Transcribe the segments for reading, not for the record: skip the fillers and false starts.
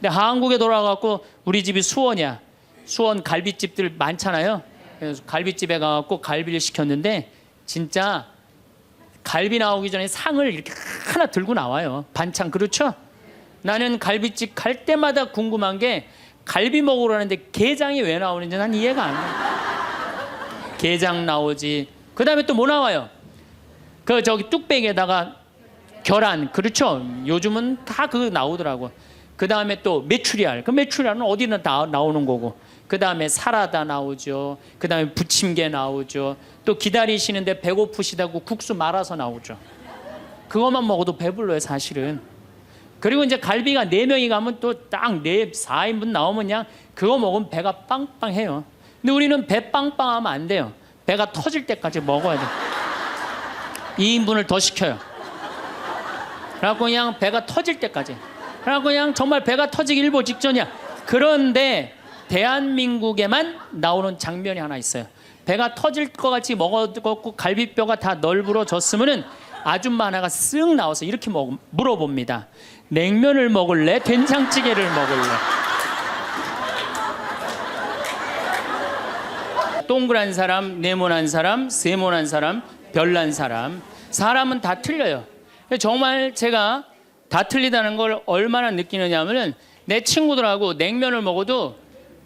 근데 한국에 돌아가고 우리 집이 수원이야. 수원 갈비집들 많잖아요. 그래서 갈비집에 가갖고 갈비를 시켰는데 진짜 갈비 나오기 전에 상을 이렇게 하나 들고 나와요. 반찬. 그렇죠? 나는 갈비집 갈 때마다 궁금한 게 갈비 먹으러 가는데 게장이 왜 나오는지 난 이해가 안 돼. 게장 나오지. 그 다음에 또 뭐 나와요? 그 저기 뚝배기에다가 계란. 그렇죠? 요즘은 다 그거 나오더라고. 그 다음에 또 메추리알. 그 메추리알은 어디나 다 나오는 거고. 그 다음에 사라다 나오죠. 그 다음에 부침개 나오죠. 또 기다리시는데 배고프시다고 국수 말아서 나오죠. 그것만 먹어도 배불러요, 사실은. 그리고 이제 갈비가 4명이 가면 또 딱 4인분 나오면 그냥 그거 먹으면 배가 빵빵해요. 근데 우리는 배 빵빵하면 안 돼요. 배가 터질 때까지 먹어야 돼. 2인분을 더 시켜요. 그래갖고 그냥 배가 터질 때까지. 그래갖고 그냥 정말 배가 터지기 일보 직전이야. 그런데 대한민국에만 나오는 장면이 하나 있어요. 배가 터질 것 같이 먹었고 갈비뼈가 다 널브러졌으면은 아줌마 하나가 쓱 나와서 이렇게 물어봅니다. 냉면을 먹을래? 된장찌개를 먹을래? 동그란 사람, 네모난 사람, 세모난 사람, 별난 사람. 사람은 다 틀려요. 정말 제가 다 틀리다는 걸 얼마나 느끼느냐 하면은 내 친구들하고 냉면을 먹어도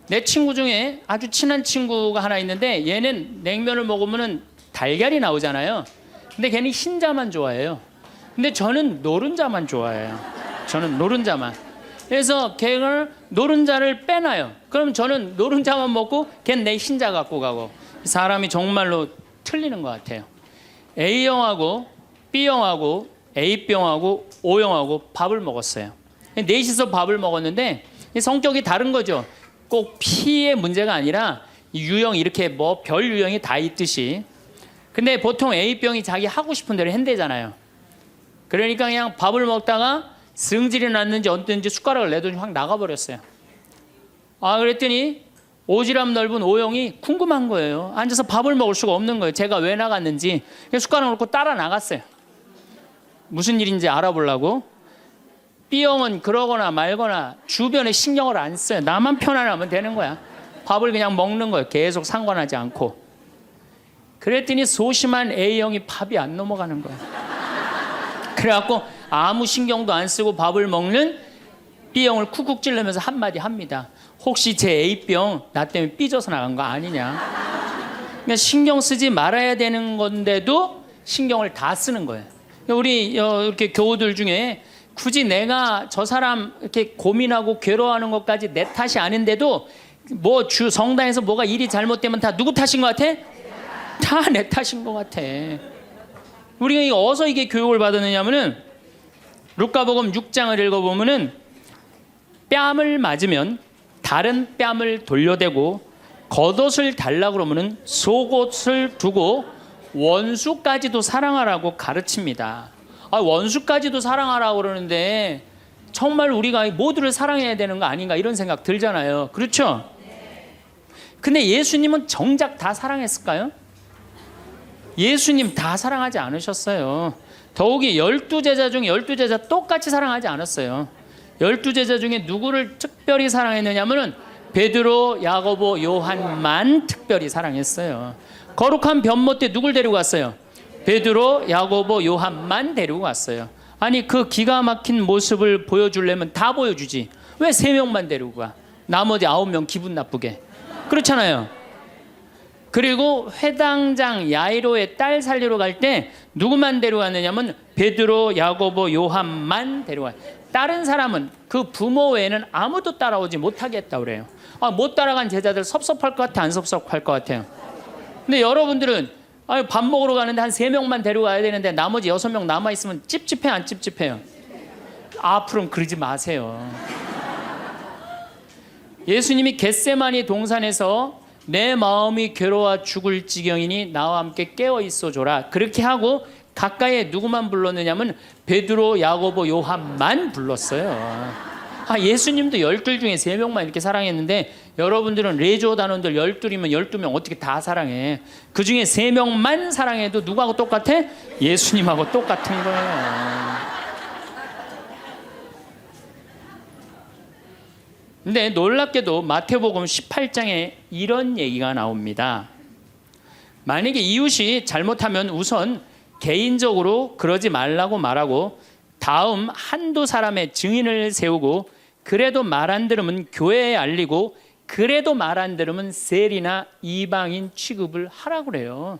내 친구 중에 아주 친한 친구가 하나 있는데 얘는 냉면을 먹으면은 달걀이 나오잖아요. 근데 걔는 흰자만 좋아해요. 근데 저는 노른자만 좋아해요. 저는 노른자만. 그래서 걔가 노른자를 빼놔요. 그럼 저는 노른자만 먹고 걔는 내 흰자 갖고 가고. 사람이 정말로 틀리는 것 같아요. A형하고 B형하고 A병하고 O형하고 밥을 먹었어요. 넷이서 밥을 먹었는데 성격이 다른 거죠. 꼭 P의 문제가 아니라 유형 이렇게 뭐 별 유형이 다 있듯이. 근데 보통 A병이 자기 하고 싶은 대로 한대잖아요. 그러니까 그냥 밥을 먹다가 승질이 났는지 어땠는지 숟가락을 내더니 확 나가버렸어요. 아, 그랬더니 오지랖 넓은 O형이 궁금한 거예요. 앉아서 밥을 먹을 수가 없는 거예요. 제가 왜 나갔는지. 숟가락 놓고 따라 나갔어요. 무슨 일인지 알아보려고. B형은 그러거나 말거나 주변에 신경을 안 써요. 나만 편안하면 되는 거야. 밥을 그냥 먹는 거예요. 계속 상관하지 않고. 그랬더니 소심한 A형이 밥이 안 넘어가는 거야. 그래갖고 아무 신경도 안 쓰고 밥을 먹는 B형을 쿡쿡 찔르면서 한마디 합니다. 혹시 제 A병 나 때문에 삐져서 나간 거 아니냐. 그러니까 신경 쓰지 말아야 되는 건데도 신경을 다 쓰는 거예요. 우리 이렇게 교우들 중에 굳이 내가 저 사람 이렇게 고민하고 괴로워하는 것까지 내 탓이 아닌데도 뭐 성당에서 뭐가 일이 잘못되면 다 누구 탓인 것 같아? 다 내 탓인 것 같아. 우리가 어디서 이게 교육을 받았느냐면은 루카복음 6장을 읽어보면은 뺨을 맞으면 다른 뺨을 돌려대고 겉옷을 달라고 그러면은 속옷을 두고 원수까지도 사랑하라고 가르칩니다. 아, 원수까지도 사랑하라고 그러는데 정말 우리가 모두를 사랑해야 되는 거 아닌가 이런 생각 들잖아요. 그렇죠? 근데 예수님은 정작 다 사랑했을까요? 예수님 다 사랑하지 않으셨어요. 더욱이 12제자 중에 12제자 똑같이 사랑하지 않았어요. 12제자 중에 누구를 특별히 사랑했느냐면은 베드로, 야고보, 요한만 특별히 사랑했어요. 거룩한 변모 때 누굴 데리고 갔어요? 베드로, 야고보, 요한만 데리고 갔어요. 아니 그 기가 막힌 모습을 보여주려면 다 보여주지. 왜 3명만 데리고 가? 나머지 9명 기분 나쁘게. 그렇잖아요. 그리고 회당장 야이로의 딸 살리러 갈 때 누구만 데려갔느냐면 베드로, 야고보, 요한만 데려가요. 다른 사람은 그 부모 외에는 아무도 따라오지 못하겠다 그래요. 아, 못 따라간 제자들 섭섭할 것 같아, 안 섭섭할 것 같아요? 근데 여러분들은 밥 먹으러 가는데 한 3명만 데려가야 되는데 나머지 6명 남아있으면 찝찝해, 안 찝찝해요? 앞으로는 그러지 마세요. 예수님이 겟세마니 동산에서 내 마음이 괴로워 죽을 지경이니 나와 함께 깨어 있어 줘라. 그렇게 하고 가까이에 누구만 불렀느냐면 베드로, 야고보, 요한만 불렀어요. 아, 예수님도 12 중에 3명만 이렇게 사랑했는데 여러분들은 레조 단원들 12이면 12명 어떻게 다 사랑해? 그 중에 3명만 사랑해도 누구하고 똑같아? 예수님하고 똑같은 거예요. 근데 놀랍게도 마태복음 18장에 이런 얘기가 나옵니다. 만약에 이웃이 잘못하면 우선 개인적으로 그러지 말라고 말하고 다음 한두 사람의 증인을 세우고 그래도 말 안 들으면 교회에 알리고 그래도 말 안 들으면 세리나 이방인 취급을 하라고 그래요.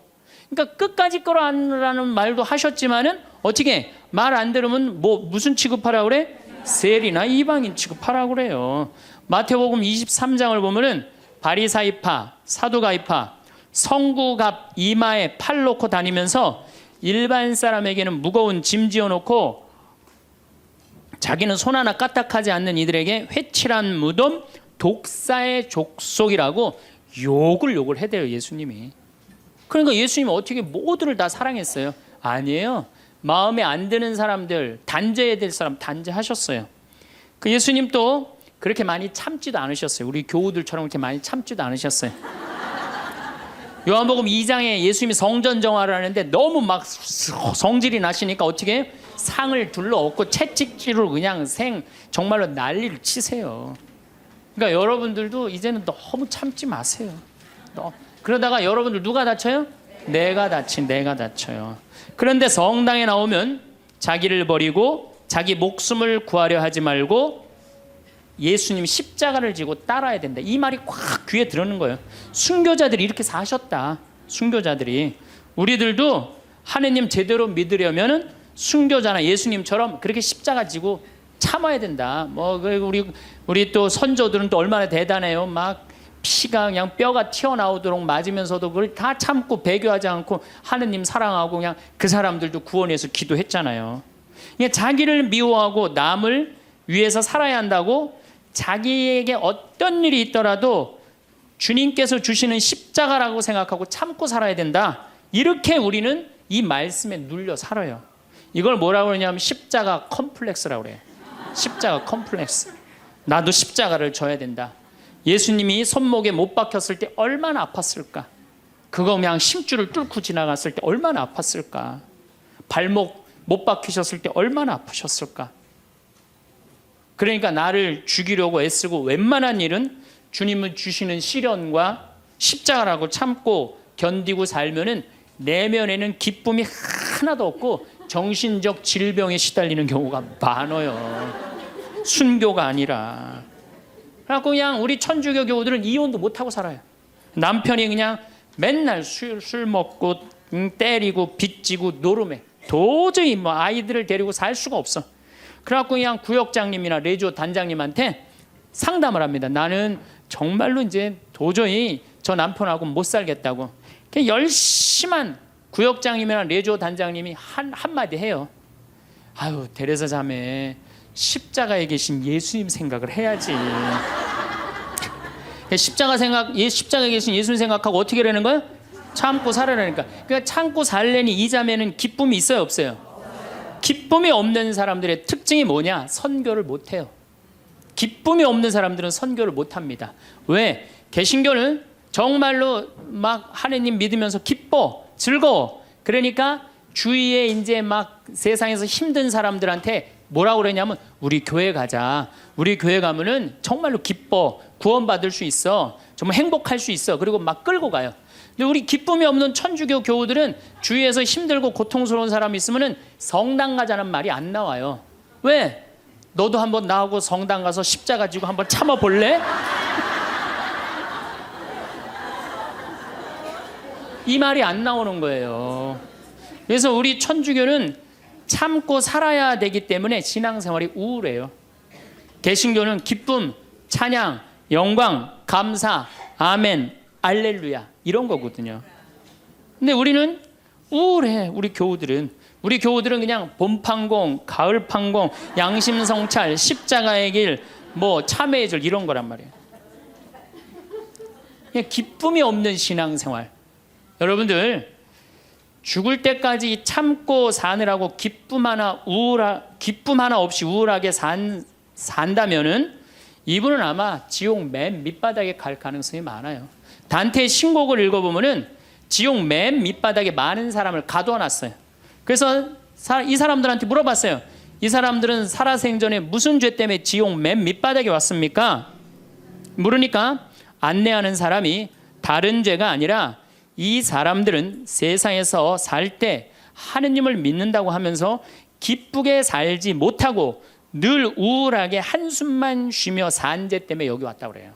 그러니까 끝까지 끌어안으라는 말도 하셨지만은 어떻게 말 안 들으면 뭐 무슨 취급하라고 그래? 세리나 이방인 취급하라고 그래요. 마태복음 23장을 보면은 바리사이파, 사두가이파, 성구갑 이마에 팔 놓고 다니면서 일반 사람에게는 무거운 짐 지어놓고 자기는 손 하나 까딱하지 않는 이들에게 회칠한 무덤, 독사의 족속이라고 욕을 해대요, 예수님이. 그러니까 예수님은 어떻게 모두를 다 사랑했어요? 아니에요. 마음에 안 드는 사람들, 단죄해야 될 사람 단죄하셨어요. 그 예수님 또 그렇게 많이 참지도 않으셨어요. 우리 교우들처럼 그렇게 많이 참지도 않으셨어요. 요한복음 2장에 예수님이 성전 정화를 하는데 너무 막 성질이 나시니까 어떻게 상을 둘러엎고 채찍질로 그냥 정말로 난리를 치세요. 그러니까 여러분들도 이제는 너무 참지 마세요. 그러다가 여러분들 누가 다쳐요? 내가 다쳐요. 그런데 성당에 나오면 자기를 버리고 자기 목숨을 구하려 하지 말고 예수님 십자가를 지고 따라야 된다. 이 말이 꽉 귀에 들어오는 거예요. 순교자들이 이렇게 사셨다. 순교자들이. 우리들도 하느님 제대로 믿으려면 순교자나 예수님처럼 그렇게 십자가 지고 참아야 된다. 뭐 우리 또 선조들은 또 얼마나 대단해요. 막 피가 그냥 뼈가 튀어나오도록 맞으면서도 그걸 다 참고 배교하지 않고 하느님 사랑하고 그냥 그 사람들도 구원해서 기도했잖아요. 그러니까 자기를 미워하고 남을 위해서 살아야 한다고 자기에게 어떤 일이 있더라도 주님께서 주시는 십자가라고 생각하고 참고 살아야 된다. 이렇게 우리는 이 말씀에 눌려 살아요. 이걸 뭐라고 그러냐면 십자가 컴플렉스라고 그래요. 십자가 컴플렉스. 나도 십자가를 져야 된다. 예수님이 손목에 못 박혔을 때 얼마나 아팠을까? 그거 그냥 심줄을 뚫고 지나갔을 때 얼마나 아팠을까? 발목 못 박히셨을 때 얼마나 아프셨을까? 그러니까 나를 죽이려고 애쓰고 웬만한 일은 주님은 주시는 시련과 십자가라고 참고 견디고 살면은 내면에는 기쁨이 하나도 없고 정신적 질병에 시달리는 경우가 많아요. 순교가 아니라. 그래갖고 그냥 우리 천주교 교우들은 이혼도 못하고 살아요. 남편이 그냥 맨날 술 먹고 때리고 빚지고 노름해. 도저히 뭐 아이들을 데리고 살 수가 없어. 그래갖고 그냥 구역장님이나 레지오 단장님한테 상담을 합니다. 나는 정말로 이제 도저히 저 남편하고 못 살겠다고. 그냥 열심한 구역장님이나 레지오 단장님이 한마디 해요. 아유, 데레사 자매, 십자가에 계신 예수님 생각을 해야지. 십자가에 계신 예수님 생각하고 어떻게 되는 거예요? 참고 살아라니까. 그러니까 참고 살려니 이 자매는 기쁨이 있어요, 없어요? 기쁨이 없는 사람들의 특징이 뭐냐? 선교를 못해요. 기쁨이 없는 사람들은 선교를 못합니다. 왜? 개신교는 정말로 막 하느님 믿으면서 기뻐, 즐거워. 그러니까 주위에 이제 막 세상에서 힘든 사람들한테 뭐라고 그러냐면 우리 교회 가자. 우리 교회 가면은 정말로 기뻐, 구원받을 수 있어, 정말 행복할 수 있어. 그리고 막 끌고 가요. 근데 우리 기쁨이 없는 천주교 교우들은 주위에서 힘들고 고통스러운 사람이 있으면은 성당 가자는 말이 안 나와요. 왜? 너도 한번 나하고 성당 가서 십자가 지고 한번 참아 볼래? 이 말이 안 나오는 거예요. 그래서 우리 천주교는 참고 살아야 되기 때문에 신앙생활이 우울해요. 개신교는 기쁨, 찬양, 영광, 감사, 아멘, 알렐루야 이런 거거든요. 근데 우리는 우울해. 우리 교우들은 그냥 봄판공, 가을판공, 양심성찰, 십자가의 길, 뭐 참회의 절 이런 거란 말이에요. 그냥 기쁨이 없는 신앙생활. 여러분들 죽을 때까지 참고 사느라고 기쁨 하나 없이 우울하게 산다면은 이분은 아마 지옥 맨 밑바닥에 갈 가능성이 많아요. 단테의 신곡을 읽어보면은 지옥 맨 밑바닥에 많은 사람을 가둬놨어요. 그래서 이 사람들한테 물어봤어요. 이 사람들은 살아생전에 무슨 죄 때문에 지옥 맨 밑바닥에 왔습니까? 물으니까 안내하는 사람이 다른 죄가 아니라 이 사람들은 세상에서 살 때 하느님을 믿는다고 하면서 기쁘게 살지 못하고 늘 우울하게 한숨만 쉬며 산 죄 때문에 여기 왔다고 그래요.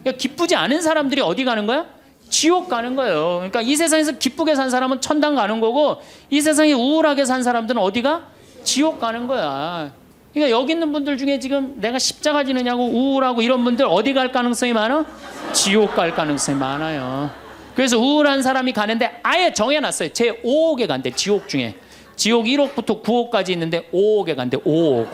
그러니까 기쁘지 않은 사람들이 어디 가는 거야? 지옥 가는 거예요. 그러니까 이 세상에서 기쁘게 산 사람은 천당 가는 거고, 이 세상에 우울하게 산 사람들은 어디가? 지옥 가는 거야. 그러니까 여기 있는 분들 중에 지금 내가 십자가 지느냐고 우울하고 이런 분들 어디 갈 가능성이 많아? 지옥 갈 가능성이 많아요. 그래서 우울한 사람이 가는데 아예 정해놨어요. 제 5옥에 간대. 지옥 중에 지옥 1옥부터 9옥까지 있는데 5옥에 간대. 5옥.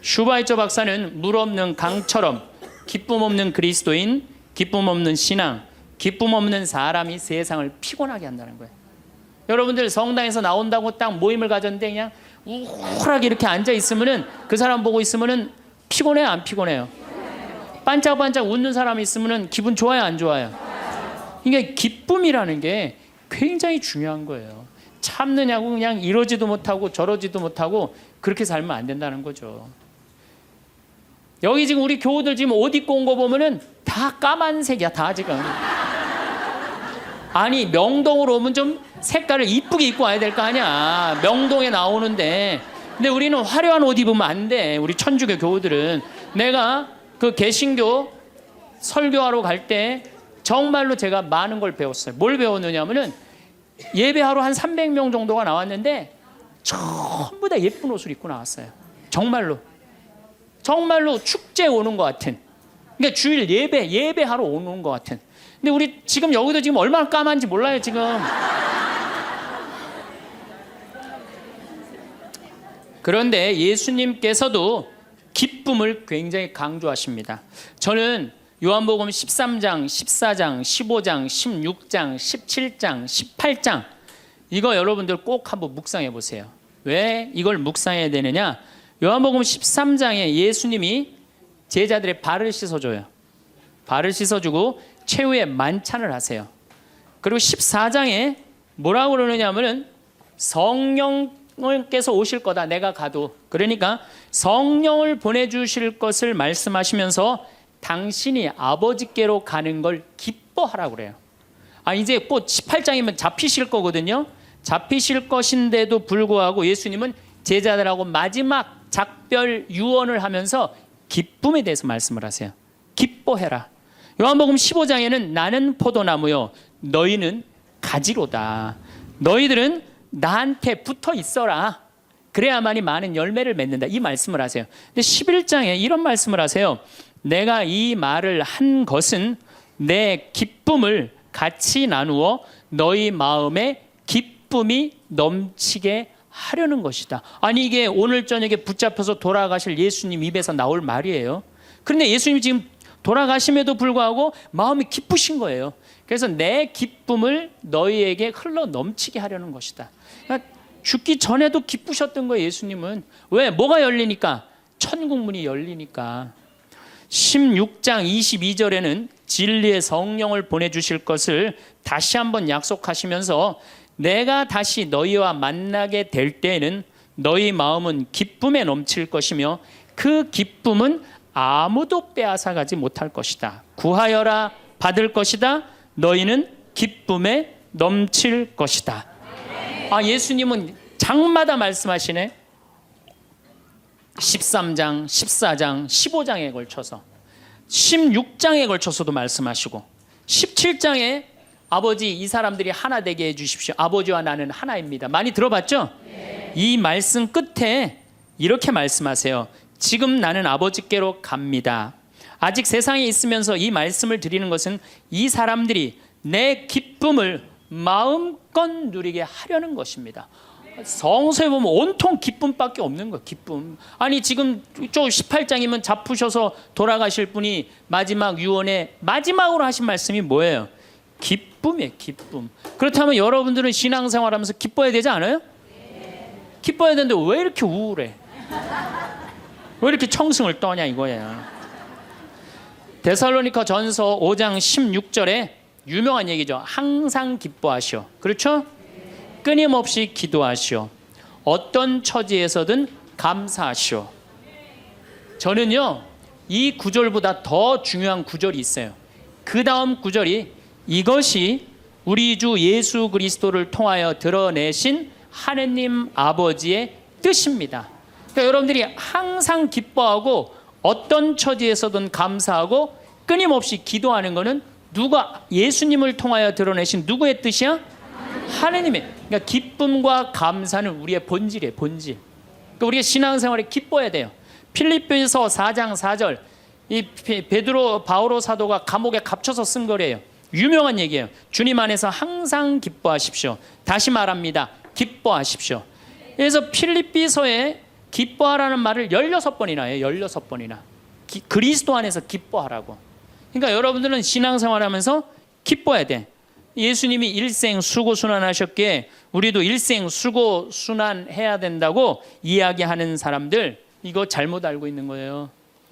슈바이처 박사는 물 없는 강처럼 기쁨 없는 그리스도인, 기쁨 없는 신앙, 기쁨 없는 사람이 세상을 피곤하게 한다는 거예요. 여러분들 성당에서 나온다고 딱 모임을 가졌는데 그냥 우울하게 이렇게 앉아 있으면은, 그 사람 보고 있으면은 피곤해요, 안 피곤해요? 반짝반짝 웃는 사람이 있으면은 기분 좋아요, 안 좋아요? 그러니까 기쁨이라는 게 굉장히 중요한 거예요. 참느냐고 그냥 이러지도 못하고 저러지도 못하고 그렇게 살면 안 된다는 거죠. 여기 지금 우리 교우들 지금 옷 입고 온 거 보면은 다 까만색이야, 다 지금. 아니 명동으로 오면 좀 색깔을 이쁘게 입고 와야 될 거 아니야. 명동에 나오는데. 근데 우리는 화려한 옷 입으면 안 돼. 우리 천주교 교우들은. 내가 그 개신교 설교하러 갈 때 정말로 제가 많은 걸 배웠어요. 뭘 배웠느냐면은, 예배하러 한 300명 정도가 나왔는데 전부 다 예쁜 옷을 입고 나왔어요. 정말로 축제 오는 것 같은. 그러니까 주일 예배하러 오는 것 같은. 근데 우리 지금 여기도 지금 얼마나 까만지 몰라요 지금. 그런데 예수님께서도 기쁨을 굉장히 강조하십니다. 저는 요한복음 13장, 14장, 15장, 16장, 17장, 18장 이거 여러분들 꼭 한번 묵상해 보세요. 왜 이걸 묵상해야 되느냐? 요한복음 13장에 예수님이 제자들의 발을 씻어줘요. 발을 씻어주고 최후의 만찬을 하세요. 그리고 14장에 뭐라고 그러느냐 하면은 성령께서 오실 거다, 내가 가도. 그러니까 성령을 보내주실 것을 말씀하시면서 당신이 아버지께로 가는 걸 기뻐하라고 그래요. 이제 곧 18장이면 잡히실 거거든요. 잡히실 것인데도 불구하고 예수님은 제자들하고 마지막 작별 유언을 하면서 기쁨에 대해서 말씀을 하세요. 기뻐해라. 요한복음 15장에는 나는 포도나무요 너희는 가지로다. 너희들은 나한테 붙어 있어라. 그래야만이 많은 열매를 맺는다. 이 말씀을 하세요. 근데 11장에 이런 말씀을 하세요. 내가 이 말을 한 것은 내 기쁨을 같이 나누어 너희 마음에 기쁨이 넘치게 하려는 것이다. 아니 이게 오늘 저녁에 붙잡혀서 돌아가실 예수님 입에서 나올 말이에요. 그런데 예수님이 지금 돌아가심에도 불구하고 마음이 기쁘신 거예요. 그래서 내 기쁨을 너희에게 흘러 넘치게 하려는 것이다. 그러니까 죽기 전에도 기쁘셨던 거예요. 예수님은. 왜? 뭐가 열리니까? 천국문이 열리니까. 16장 22절에는 진리의 성령을 보내주실 것을 다시 한번 약속하시면서 내가 다시 너희와 만나게 될 때에는 너희 마음은 기쁨에 넘칠 것이며 그 기쁨은 아무도 빼앗아가지 못할 것이다. 구하여라 받을 것이다. 너희는 기쁨에 넘칠 것이다. 예수님은 장마다 말씀하시네. 13장, 14장, 15장에 걸쳐서 16장에 걸쳐서도 말씀하시고 17장에 아버지 이 사람들이 하나 되게 해주십시오. 아버지와 나는 하나입니다. 많이 들어봤죠? 네. 이 말씀 끝에 이렇게 말씀하세요. 지금 나는 아버지께로 갑니다. 아직 세상에 있으면서 이 말씀을 드리는 것은 이 사람들이 내 기쁨을 마음껏 누리게 하려는 것입니다. 성서에 보면 온통 기쁨밖에 없는 거예요. 기쁨. 아니 지금 저 18장이면 잡으셔서 돌아가실 분이 마지막 유언에 마지막으로 하신 말씀이 뭐예요? 기쁨이에요. 기쁨. 그렇다면 여러분들은 신앙생활하면서 기뻐야 되지 않아요? 기뻐야 되는데 왜 이렇게 우울해? 왜 이렇게 청승을 떠냐 이거예요. 데살로니가 전서 5장 16절에 유명한 얘기죠. 항상 기뻐하시오. 그렇죠? 끊임없이 기도하시오. 어떤 처지에서든 감사하시오. 저는요, 이 구절보다 더 중요한 구절이 있어요. 그 다음 구절이 이것이 우리 주 예수 그리스도를 통하여 드러내신 하느님 아버지의 뜻입니다. 그러니까 여러분들이 항상 기뻐하고 어떤 처지에서든 감사하고 끊임없이 기도하는 것은 누가 예수님을 통하여 드러내신 누구의 뜻이야? 하느님의. 그러니까 기쁨과 감사는 우리의 본질이에요. 본질. 그러니까 우리가 신앙생활에 기뻐야 돼요. 필립보서 4장 4절 이 베드로 바오로 사도가 감옥에 갇혀서 쓴 거래요. 유명한 얘기예요. 주님 안에서 항상 기뻐하십시오. 다시 말합니다. 기뻐하십시오. 그래서 필립비서에 기뻐하라는 말을 16번이나 해요. 16번이나. 그리스도 안에서 기뻐하라고. 그러니까 여러분들은 신앙생활하면서 기뻐해야 돼. 예수님이 일생 수고순환하셨기에 우리도 일생 수고순환해야 된다고 이야기하는 사람들, 이거 잘못 알고 있는 거예요.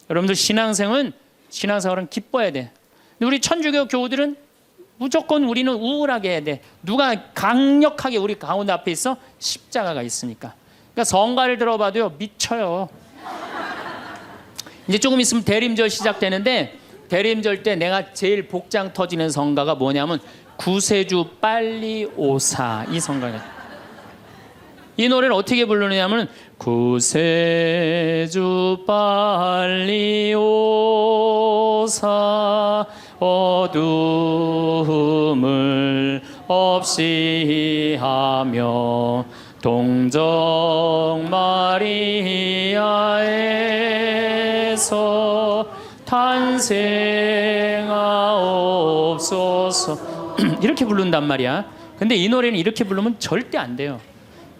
여러분들 신앙생활은 기뻐해야 돼. 근데 우리 천주교 교우들은 무조건 우리는 우울하게 해야 돼. 누가 강력하게 우리 가운데 앞에 있어? 십자가가 있으니까. 그러니까 성가를 들어봐도요, 미쳐요. 이제 조금 있으면 대림절 시작되는데, 대림절 때 내가 제일 복장 터지는 성가가 뭐냐면 구세주 빨리 오사, 이 성가예요. 이 노래를 어떻게 부르느냐면 구세주 빨리 오사 어둠을 없이 하며 동정 마리아에서 탄생하옵소서 이렇게 부른단 말이야. 근데 이 노래는 이렇게 부르면 절대 안 돼요.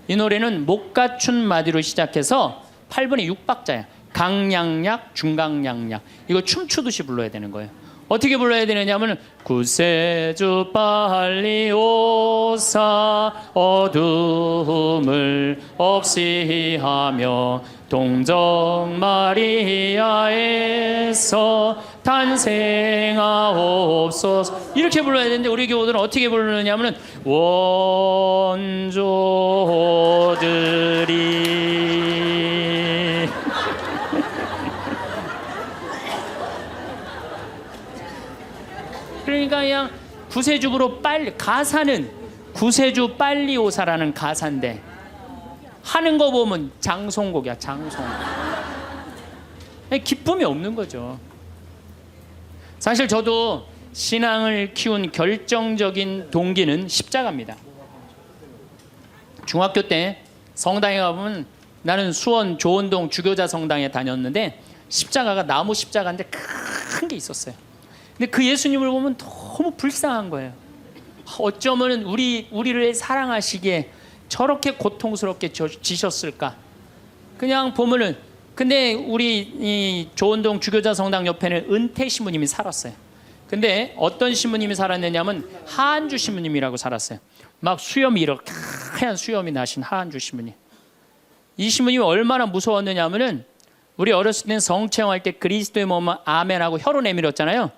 이 노래는 못 갖춘 마디로 시작해서 8분의 6박자야. 강량약, 중강량약. 이거 춤추듯이 불러야 되는 거예요. 어떻게 불러야 되느냐면 구세주 빨리 오사 어둠을 없이 하며 동정 마리아에서 탄생하옵소서 이렇게 불러야 되는데 우리 교우들은 어떻게 부르느냐면 원조들이 그러니까 그냥 구세주로 빨리 가사는 구세주 빨리 오사라는 가사인데 하는 거 보면 장송곡이야. 장송. 기쁨이 없는 거죠. 사실 저도 신앙을 키운 결정적인 동기는 십자가입니다. 중학교 때 성당에 가보면 나는 수원 조원동 주교자 성당에 다녔는데 십자가가 나무 십자가인데 큰 게 있었어요. 근데 그 예수님을 보면 너무 불쌍한 거예요. 어쩌면 우리를 사랑하시기에 저렇게 고통스럽게 지셨을까? 그냥 보면은 근데 우리 이 조원동 주교자 성당 옆에는 은퇴 신부님이 살았어요. 근데 어떤 신부님이 살았느냐면 하한주 신부님이라고 살았어요. 막 수염이 이렇게 하얀 수염이 나신 하한주 신부님. 이 신부님이 얼마나 무서웠느냐면은 우리 어렸을 때는 성체험할 때 그리스도의 몸은 아멘하고 혀로 내밀었잖아요.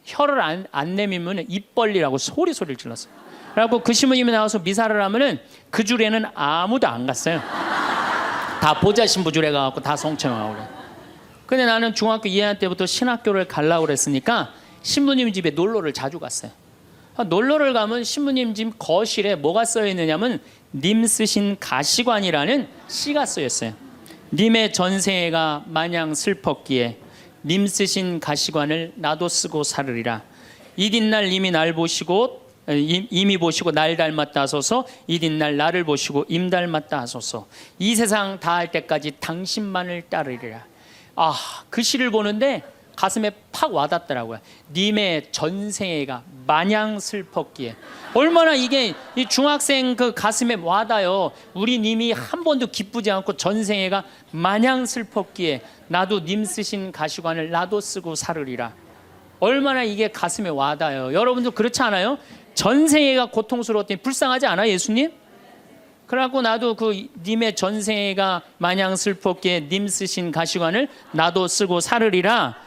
혀를 안 내밀면 입 벌리라고 소리를 질렀어요. 그래갖고 그 신부님이 나와서 미사를 하면은 그 줄에는 아무도 안 갔어요. 다 보자 신부 줄에 가갖고 다 성체험하고 그래. 근데 나는 중학교 2학년 때부터 신학교를 가려고 그랬으니까 신부님 집에 놀러를 자주 갔어요. 놀러를 가면 신부님 집 거실에 뭐가 써 있느냐면 님 쓰신 가시관이라는 시가 쓰여 있어요. 님의 전생애가 마냥 슬펐기에 님 쓰신 가시관을 나도 쓰고 살으리라. 이튿날 님이 날 보시고 임이 보시고 날 닮았다 하소서. 이튿날 나를 보시고 임 닮았다 하소서. 이 세상 다할 때까지 당신만을 따르리라. 그 시를 보는데 가슴에 팍 와닿더라고요. 님의 전생애가 마냥 슬펐기에. 얼마나 이게 이 중학생 그 가슴에 와닿아요. 우리 님이 한 번도 기쁘지 않고 전생애가 마냥 슬펐기에 나도 님 쓰신 가시관을 나도 쓰고 살으리라. 얼마나 이게 가슴에 와닿아요. 여러분도 그렇지 않아요? 전생애가 고통스러웠더니 불쌍하지 않아 예수님? 그래갖고 나도 그 님의 전생애가 마냥 슬펐기에 님 쓰신 가시관을 나도 쓰고 살으리라.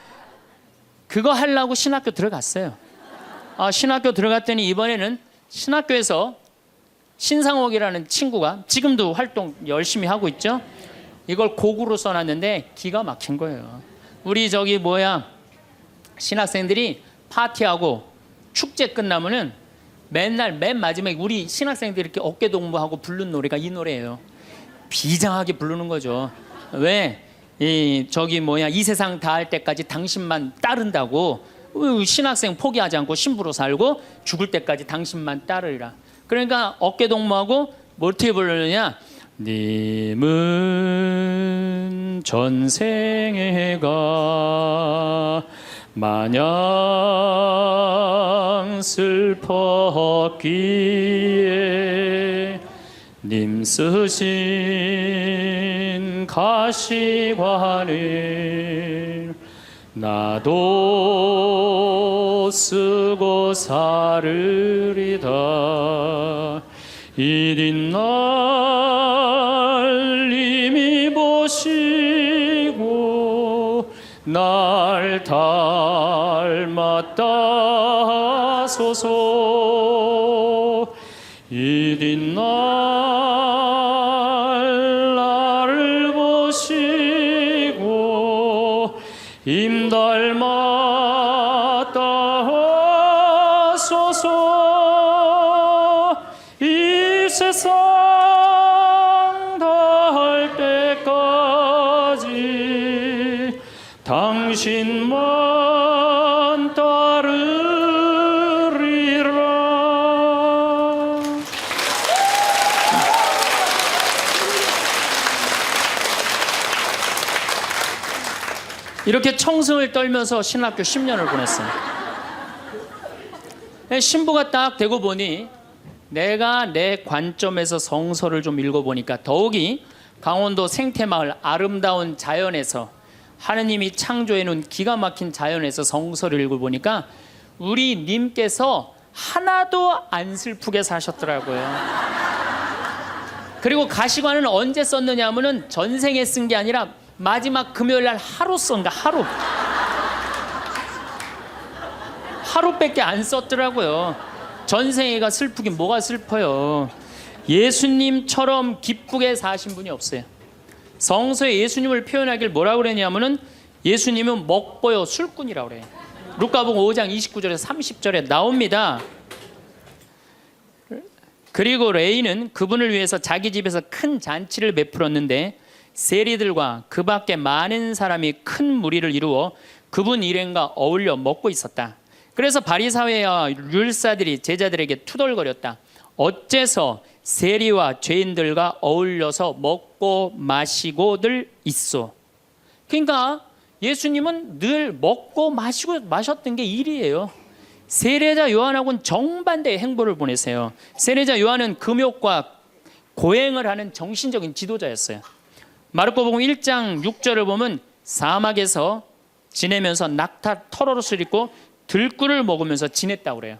그거 하려고 신학교 들어갔어요. 신학교 들어갔더니 이번에는 신학교에서 신상옥이라는 친구가 지금도 활동 열심히 하고 있죠. 이걸 곡으로 써놨는데 기가 막힌 거예요. 우리 신학생들이 파티하고 축제 끝나면은 맨날 맨 마지막에 우리 신학생들이 이렇게 어깨 동무하고 부르는 노래가 이 노래예요. 비장하게 부르는 거죠. 왜? 이 세상 다 할 때까지 당신만 따른다고. 신학생 포기하지 않고 신부로 살고 죽을 때까지 당신만 따르리라. 그러니까 어깨 동무하고 어떻게 부르느냐? 님은 전생애가 마냥 슬펐기에 님 쓰신 가시관을 나도 쓰고 살으리다. 이튿날 님이 보시고 날 닮았다 하소서. 이튿날 나를 보시고 임 닮았다 하소서. 이 세상 다할 때까지 당신만 따르리라. 이렇게 청승을 떨면서 신학교 10년을 보냈어요. 신부가 딱 되고 보니 내가 내 관점에서 성서를 좀 읽어보니까 더욱이 강원도 생태마을 아름다운 자연에서 하느님이 창조해놓은 기가 막힌 자연에서 성서를 읽어보니까 우리 님께서 하나도 안 슬프게 사셨더라고요. 그리고 가시관은 언제 썼느냐 하면은 전생에 쓴 게 아니라 마지막 금요일 날 하루 쓴가. 하루밖에 안 썼더라고요. 전생애가 슬프긴 뭐가 슬퍼요. 예수님처럼 기쁘게 사신 분이 없어요. 성서에 예수님을 표현하길 뭐라고 그랬냐면은 예수님은 먹보요 술꾼이라고 그래요. 루카복음 5장 29절에서 30절에 나옵니다. 그리고 레이는 그분을 위해서 자기 집에서 큰 잔치를 베풀었는데 세리들과 그 밖에 많은 사람이 큰 무리를 이루어 그분 일행과 어울려 먹고 있었다. 그래서 바리사회와 율사들이 제자들에게 투덜거렸다. 어째서 세리와 죄인들과 어울려서 먹고 마시고들 있어. 그러니까 예수님은 늘 먹고 마셨던 게 일이에요. 세례자 요한하고는 정반대의 행보를 보내세요. 세례자 요한은 금욕과 고행을 하는 정신적인 지도자였어요. 마르코복음 1장 6절을 보면 사막에서 지내면서 낙타 털옷을 입고 들꿀을 먹으면서 지냈다고 그래요.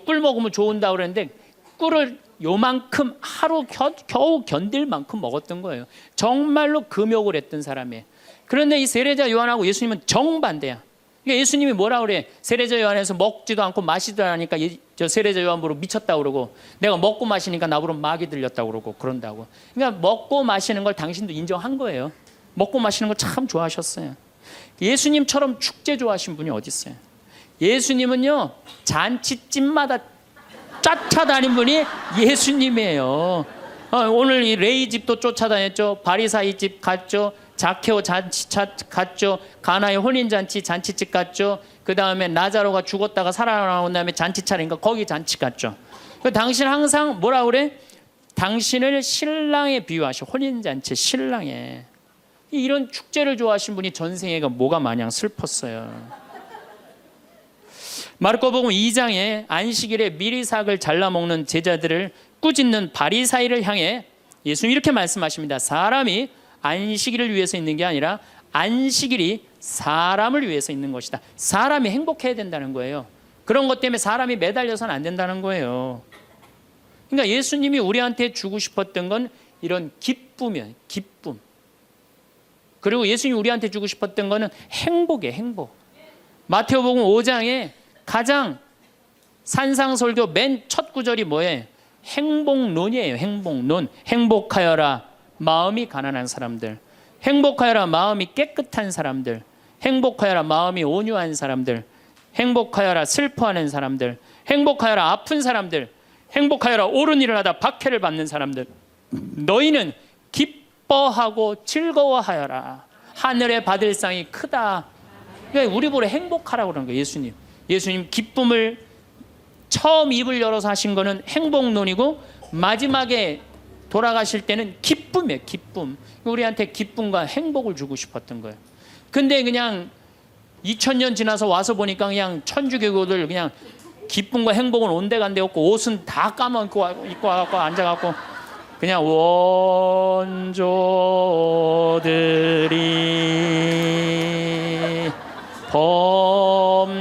꿀 먹으면 좋은다고 그랬는데 꿀을 요만큼 하루 겨우 견딜 만큼 먹었던 거예요. 정말로 금욕을 했던 사람이에요. 그런데 이 세례자 요한하고 예수님은 정반대야. 그러니까 예수님이 뭐라 그래? 세례자 요한에서 먹지도 않고 마시지도 않으니까 저 세례자 요한 보러 미쳤다고 그러고, 내가 먹고 마시니까 나보러 마귀 들렸다고 그러고 그런다고. 그러니까 먹고 마시는 걸 당신도 인정한 거예요. 먹고 마시는 걸 참 좋아하셨어요. 예수님처럼 축제 좋아하신 분이 어디 있어요? 예수님은요 잔치집마다 쫓아다닌 분이 예수님이에요. 오늘 이 레이 집도 쫓아다녔죠. 바리사이 집 갔죠. 자케오 잔치 갔죠. 가나의 혼인잔치 잔치집 갔죠. 그 다음에 나자로가 죽었다가 살아나온 다음에 잔치 차리니까 거기 잔치 갔죠. 당신 항상 뭐라 그래? 당신을 신랑에 비유하셔. 혼인잔치 신랑에. 이런 축제를 좋아하신 분이 전생애가 뭐가 마냥 슬펐어요. 마르코복음 2장에 안식일에 미리삭을 잘라먹는 제자들을 꾸짖는 바리사이를 향해 예수님 이렇게 말씀하십니다. 사람이 안식일을 위해서 있는 게 아니라 안식일이 사람을 위해서 있는 것이다. 사람이 행복해야 된다는 거예요. 그런 것 때문에 사람이 매달려서는 안 된다는 거예요. 그러니까 예수님이 우리한테 주고 싶었던 건 이런 기쁨이에요. 기쁨. 그리고 예수님이 우리한테 주고 싶었던 거는 행복이에요. 행복. 마태복음 5장에 가장 산상설교 맨 첫 구절이 뭐예요? 행복론이에요. 행복론. 행복하여라 마음이 가난한 사람들, 행복하여라 마음이 깨끗한 사람들. 행복하여라 마음이 온유한 사람들, 행복하여라 슬퍼하는 사람들, 행복하여라 아픈 사람들, 행복하여라 옳은 일을 하다 박해를 받는 사람들. 너희는 기뻐하고 즐거워하여라. 하늘에 받을 상이 크다. 그러니까 우리 보러 행복하라고 그러는 거예요. 예수님 기쁨을 처음 입을 열어서 하신 거는 행복론이고 마지막에 돌아가실 때는 기쁨이에요. 기쁨. 우리한테 기쁨과 행복을 주고 싶었던 거예요. 근데 그냥 2000년 지나서 와서 보니까 그냥 천주교도들 그냥 기쁨과 행복은 온데간데 없고 옷은 다 까먹고 입고 와갖고 앉아갖고 그냥 원조들이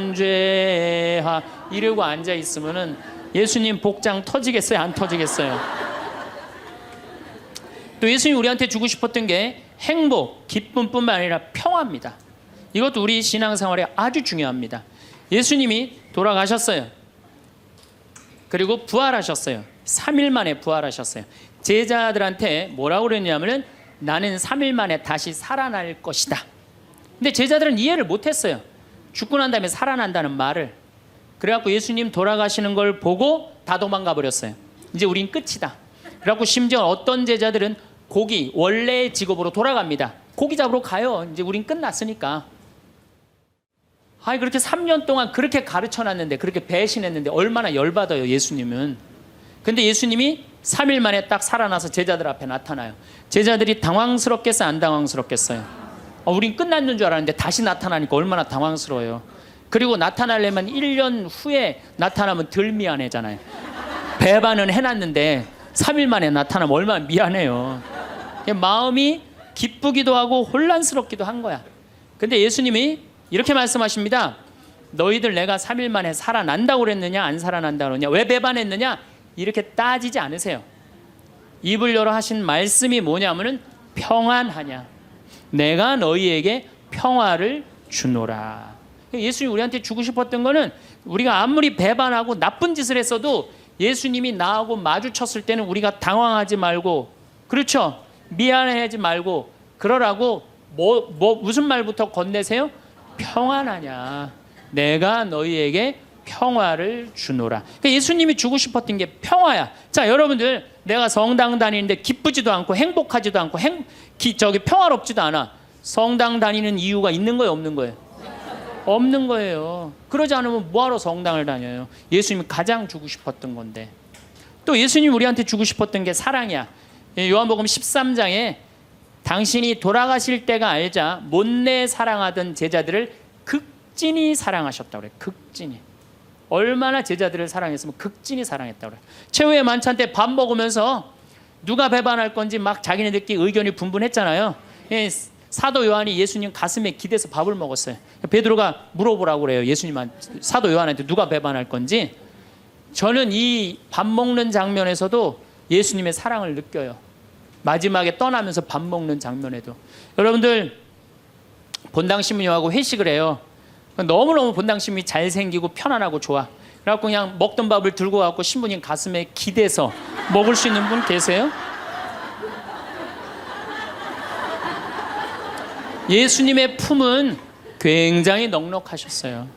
범죄하 이러고 앉아 있으면은 예수님 복장 터지겠어요? 안 터지겠어요? 또 예수님이 우리한테 주고 싶었던 게 행복, 기쁨뿐만 아니라 평화입니다. 이것도 우리 신앙생활에 아주 중요합니다. 예수님이 돌아가셨어요. 그리고 부활하셨어요. 3일 만에 부활하셨어요. 제자들한테 뭐라고 그랬냐면 나는 3일 만에 다시 살아날 것이다. 근데 제자들은 이해를 못했어요. 죽고 난 다음에 살아난다는 말을. 그래갖고 예수님 돌아가시는 걸 보고 다 도망가 버렸어요. 이제 우린 끝이다. 그래갖고 심지어 어떤 제자들은 고기 원래의 직업으로 돌아갑니다. 고기 잡으러 가요. 이제 우린 끝났으니까. 아니 그렇게 3년 동안 그렇게 가르쳐놨는데 그렇게 배신했는데 얼마나 열받아요 예수님은. 근데 예수님이 3일 만에 딱 살아나서 제자들 앞에 나타나요. 제자들이 당황스럽겠어요? 안 당황스럽겠어요? 우린 끝났는 줄 알았는데 다시 나타나니까 얼마나 당황스러워요. 그리고 나타나려면 1년 후에 나타나면 덜 미안해잖아요. 배반은 해놨는데 3일 만에 나타나면 얼마나 미안해요. 마음이 기쁘기도 하고 혼란스럽기도 한 거야. 근데 예수님이 이렇게 말씀하십니다. 너희들 내가 3일 만에 살아난다고 그랬느냐 안 살아난다고 그랬느냐 왜 배반했느냐 이렇게 따지지 않으세요. 입을 열어 하신 말씀이 뭐냐면은 평안하냐 내가 너희에게 평화를 주노라. 예수님이 우리한테 주고 싶었던 거는 우리가 아무리 배반하고 나쁜 짓을 했어도 예수님이 나하고 마주쳤을 때는 우리가 당황하지 말고 그렇죠 미안해하지 말고 그러라고 무슨 말부터 건네세요? 평안하냐 내가 너희에게 평화를 주노라. 그러니까 예수님이 주고 싶었던 게 평화야. 자 여러분들 내가 성당 다니는데 기쁘지도 않고 행복하지도 않고 평화롭지도 않아. 성당 다니는 이유가 있는 거예요 없는 거예요? 없는 거예요. 그러지 않으면 뭐하러 성당을 다녀요? 예수님이 가장 주고 싶었던 건데. 또 예수님이 우리한테 주고 싶었던 게 사랑이야. 요한복음 13장에 당신이 돌아가실 때가 알자 못내 사랑하던 제자들을 극진히 사랑하셨다고 그래요. 극진히. 얼마나 제자들을 사랑했으면 극진히 사랑했다고 그래요. 최후의 만찬 때 밥 먹으면서 누가 배반할 건지 막 자기네들끼리 의견이 분분했잖아요. 사도 요한이 예수님 가슴에 기대서 밥을 먹었어요. 베드로가 물어보라고 그래요. 예수님한테 사도 요한한테 누가 배반할 건지. 저는 이 밥 먹는 장면에서도 예수님의 사랑을 느껴요. 마지막에 떠나면서 밥 먹는 장면에도. 여러분들 본당신부님하고 회식을 해요. 너무너무 본당신부님이 잘생기고 편안하고 좋아. 그래갖고 그냥 먹던 밥을 들고 가고 신부님 가슴에 기대서 먹을 수 있는 분 계세요? 예수님의 품은 굉장히 넉넉하셨어요.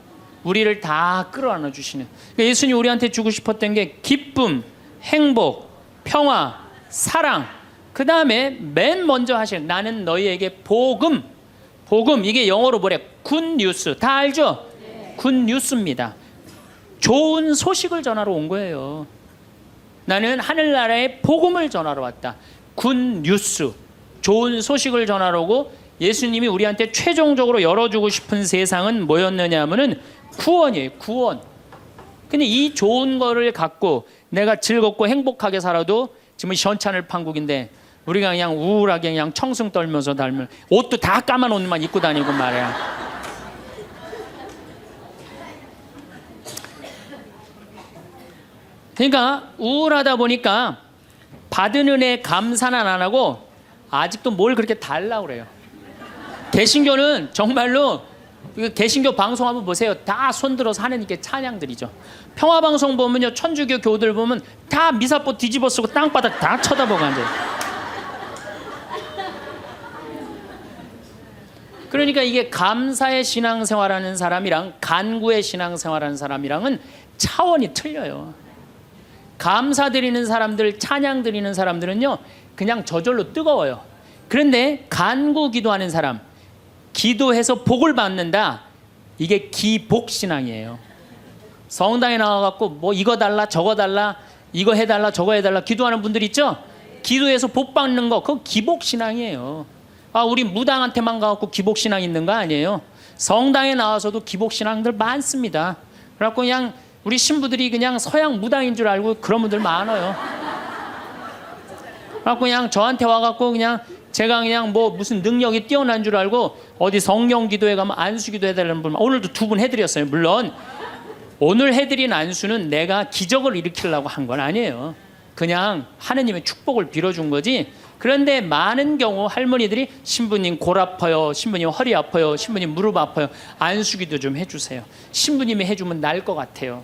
우리를 다 끌어안아 주시는. 그러니까 예수님 우리한테 주고 싶었던 게 기쁨, 행복, 평화, 사랑. 그 다음에 맨 먼저 하신 나는 너희에게 복음. 복음 이게 영어로 뭐래? 굿뉴스. 다 알죠? 굿뉴스입니다. 좋은 소식을 전하러 온 거예요. 나는 하늘나라의 복음을 전하러 왔다. 굿뉴스. 좋은 소식을 전하러 오고 예수님이 우리한테 최종적으로 열어주고 싶은 세상은 뭐였느냐 하면은 구원이에요. 구원. 근데 이 좋은 거를 갖고 내가 즐겁고 행복하게 살아도 지금 시원찮을 판국인데 우리가 그냥 우울하게 그냥 청승 떨면서 달면 옷도 다 까만 옷만 입고 다니고 말이야. 그러니까 우울하다 보니까 받은 은혜 감사는 안 하고 아직도 뭘 그렇게 달라고 그래요. 개신교는 정말로 개신교 방송 한번 보세요. 다 손들어서 하느님께 찬양드리죠. 평화방송 보면요, 천주교 교들 보면 다 미사포 뒤집어 쓰고 땅바닥 다 쳐다보고 앉아요. 그러니까 이게 감사의 신앙생활하는 사람이랑 간구의 신앙생활하는 사람이랑은 차원이 틀려요. 감사드리는 사람들, 찬양 드리는 사람들은요, 그냥 저절로 뜨거워요. 그런데 간구 기도하는 사람, 기도해서 복을 받는다, 이게 기복신앙이에요. 성당에 나와갖고 뭐 이거 달라 저거 달라 이거 해달라 저거 해달라 기도하는 분들 있죠? 기도해서 복 받는 거, 그거 기복신앙이에요. 아, 우리 무당한테만 가갖고 기복신앙 있는 거 아니에요. 성당에 나와서도 기복신앙들 많습니다. 그래갖고 그냥 우리 신부들이 그냥 서양 무당인 줄 알고 그런 분들 많아요. 그래갖고 그냥 저한테 와갖고 그냥 제가 그냥 뭐 무슨 능력이 뛰어난 줄 알고 어디 성령 기도회 가면 안수 기도 해달라는 분, 오늘도 2분 해드렸어요. 물론 오늘 해드린 안수는 내가 기적을 일으키려고 한 건 아니에요. 그냥 하느님의 축복을 빌어준 거지. 그런데 많은 경우 할머니들이 신부님 골 아파요, 신부님 허리 아파요, 신부님 무릎 아파요, 안수기도 좀 해주세요. 신부님이 해주면 나을 것 같아요.